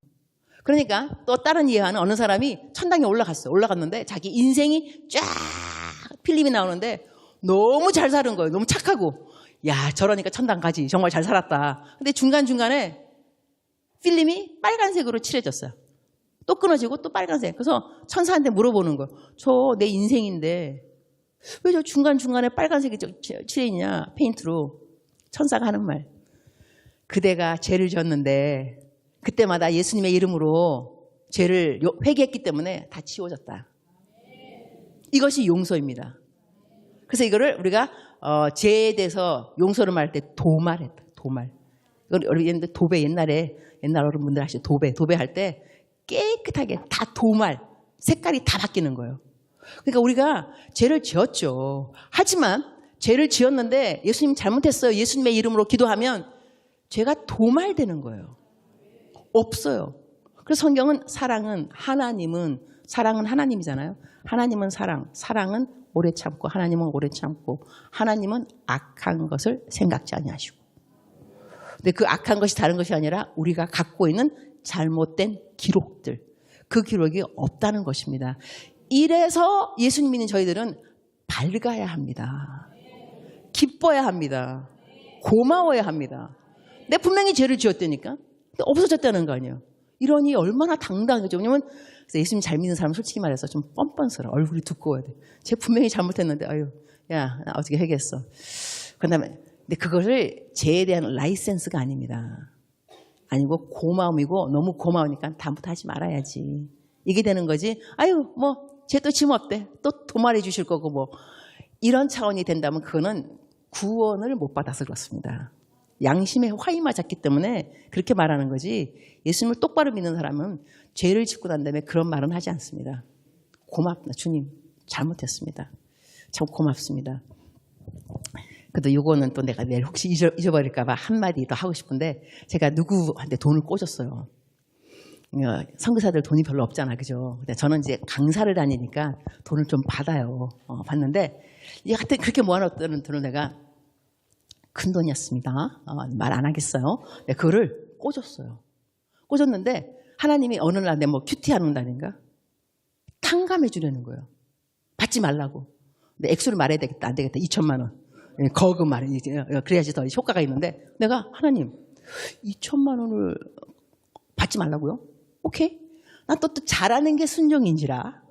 그러니까 또 다른 예화는 어느 사람이 천당에 올라갔어요. 올라갔는데 자기 인생이 쫙 필름이 나오는데 너무 잘 사는 거예요. 너무 착하고. 야 저러니까 천당 가지. 정말 잘 살았다. 근데 중간중간에 필름이 빨간색으로 칠해졌어요. 또 끊어지고 또 빨간색. 그래서 천사한테 물어보는 거예요. 저 내 인생인데 왜 저 중간중간에 빨간색이 칠해있냐 페인트로. 천사가 하는 말. 그대가 죄를 지었는데 그때마다 예수님의 이름으로 죄를 회개했기 때문에 다 지워졌다. 이것이 용서입니다. 그래서 이거를 우리가 죄에 대해서 용서를 말할 때 도말했다. 도말. 이건 도배 옛날 어른분들 하시죠. 도배 할 때 깨끗하게 다 도말. 색깔이 다 바뀌는 거예요. 그러니까 우리가 죄를 지었죠. 하지만 죄를 지었는데 예수님 잘못했어요. 예수님의 이름으로 기도하면 죄가 도말되는 거예요. 없어요. 그래서 성경은 사랑은 하나님이잖아요. 하나님은 사랑은 오래 참고 하나님은 오래 참고 하나님은 악한 것을 생각지 아니하시고. 근데 그 악한 것이 다른 것이 아니라 우리가 갖고 있는 잘못된 기록들. 그 기록이 없다는 것입니다. 이래서 예수님 믿는 저희들은 밝아야 합니다. 기뻐야 합니다. 고마워야 합니다. 내 분명히 죄를 지었다니까. 근데 없어졌다는 거 아니에요. 이러니 얼마나 당당하죠. 왜냐면 예수님 잘 믿는 사람은 솔직히 말해서 좀 뻔뻔스러워. 얼굴이 두꺼워야 돼. 쟤 분명히 잘못했는데 아유 야 나 어떻게 해겠어. 그다음에 근데 그것을 죄에 대한 라이센스가 아닙니다. 아니고 고마움이고 너무 고마우니까 다음부터 하지 말아야지. 이게 되는 거지. 아유 뭐 쟤 또 지면 어때? 또 도말해 주실 거고 뭐 이런 차원이 된다면 그거는 구원을 못 받아서 그렇습니다. 양심에 화이 맞았기 때문에 그렇게 말하는 거지, 예수님을 똑바로 믿는 사람은 죄를 짓고 난 다음에 그런 말은 하지 않습니다. 고맙다. 주님, 잘못했습니다. 참 고맙습니다. 그래도 요거는 또 내가 내일 혹시 잊어버릴까 봐 한마디 더 하고 싶은데, 제가 누구한테 돈을 꽂았어요. 선교사들 돈이 별로 없잖아, 그죠? 근데 저는 이제 강사를 다니니까 돈을 좀 받아요. 받는데, 하여튼 그렇게 모아놨던 돈을 내가 큰 돈이었습니다. 말 안 하겠어요. 네, 그거를 꽂았어요. 꽂았는데 하나님이 어느 날 내 뭐 큐티 한다든가 탕감해 주려는 거예요. 받지 말라고. 근데 액수를 말해야 되겠다. 안 되겠다. 2천만 원. 거금 말이지. 그래야지 더 효과가 있는데, 내가 하나님 2천만 원을 받지 말라고요? 오케이. 난 또 잘하는 게 순종인지라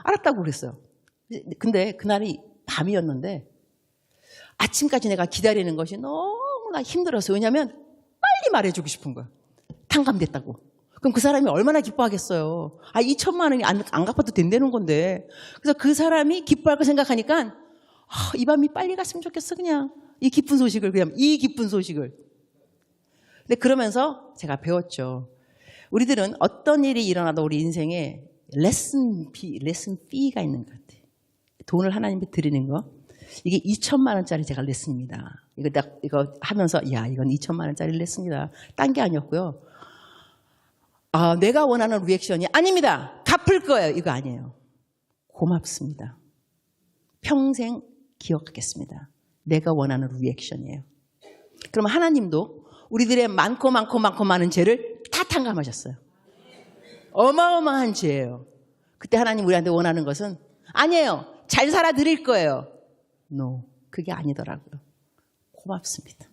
알았다고 그랬어요. 근데 그날이 밤이었는데 아침까지 내가 기다리는 것이 너무나 힘들었어요. 왜냐하면 빨리 말해주고 싶은 거야. 탕감됐다고. 그럼 그 사람이 얼마나 기뻐하겠어요. 2천만 원이 안 갚아도 된다는 건데. 그래서 그 사람이 기뻐할 거 생각하니까 이 밤이 빨리 갔으면 좋겠어. 그냥 이 기쁜 소식을. 근데 그러면서 제가 배웠죠. 우리들은 어떤 일이 일어나도 우리 인생에 레슨 피가 있는 것 같아요. 돈을 하나님께 드리는 거. 이게 2천만 원짜리 제가 레슨입니다. 이거 하면서 이건 2천만 원짜리 레슨이다. 딴 게 아니었고요. 내가 원하는 리액션이 아닙니다. 갚을 거예요. 이거 아니에요. 고맙습니다. 평생 기억하겠습니다. 내가 원하는 리액션이에요. 그럼 하나님도 우리들의 많고 많은 죄를 다 탕감하셨어요. 어마어마한 죄예요. 그때 하나님 우리한테 원하는 것은 아니에요. 잘 살아 드릴 거예요. No, 그게 아니더라고요. 고맙습니다.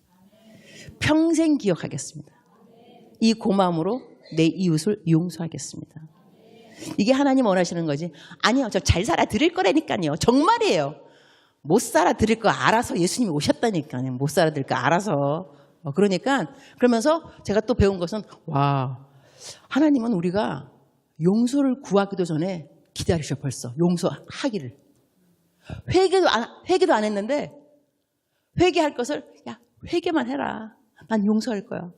평생 기억하겠습니다. 이 고마움으로 내 이웃을 용서하겠습니다. 이게 하나님 원하시는 거지. 아니요, 저 잘 살아 드릴 거라니까요. 정말이에요. 못 살아 드릴 거 알아서 예수님이 오셨다니까요. 못 살아 드릴 거 알아서. 그러면서 제가 또 배운 것은, 하나님은 우리가 용서를 구하기도 전에 기다리셔. 벌써 용서하기를. 회개도 안 했는데, 회개할 것을 회개만 해라. 난 용서할 거야.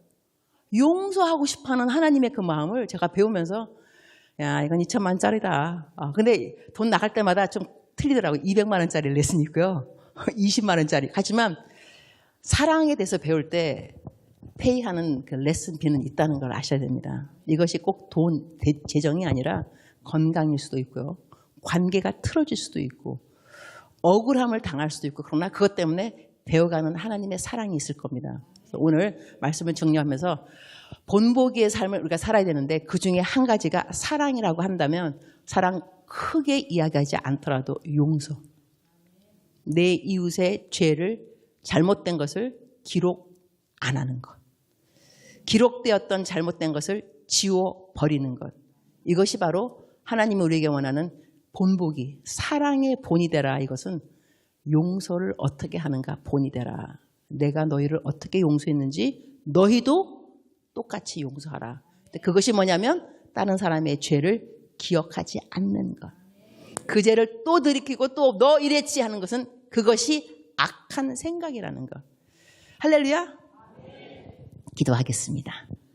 용서하고 싶어하는 하나님의 그 마음을 제가 배우면서, 이건 2천만 원짜리다. 근데 돈 나갈 때마다 좀 틀리더라고요. 200만 원짜리 레슨이 있고요. 20만 원짜리. 하지만 사랑에 대해서 배울 때 페이하는 그 레슨비는 있다는 걸 아셔야 됩니다. 이것이 꼭 돈, 재정이 아니라 건강일 수도 있고요. 관계가 틀어질 수도 있고, 억울함을 당할 수도 있고, 그러나 그것 때문에 배워가는 하나님의 사랑이 있을 겁니다. 그래서 오늘 말씀을 정리하면서 본보기의 삶을 우리가 살아야 되는데, 그 중에 한 가지가 사랑이라고 한다면, 사랑 크게 이야기하지 않더라도 용서. 내 이웃의 죄를, 잘못된 것을 기록 안 하는 것. 기록되었던 잘못된 것을 지워버리는 것. 이것이 바로 하나님이 우리에게 원하는 본보기, 사랑의 본이 되라. 이것은 용서를 어떻게 하는가 본이 되라. 내가 너희를 어떻게 용서했는지 너희도 똑같이 용서하라. 그것이 뭐냐면 다른 사람의 죄를 기억하지 않는 것. 그 죄를 또 들이키고 또 너 이랬지 하는 것은 그것이 악한 생각이라는 것. 할렐루야. 기도하겠습니다.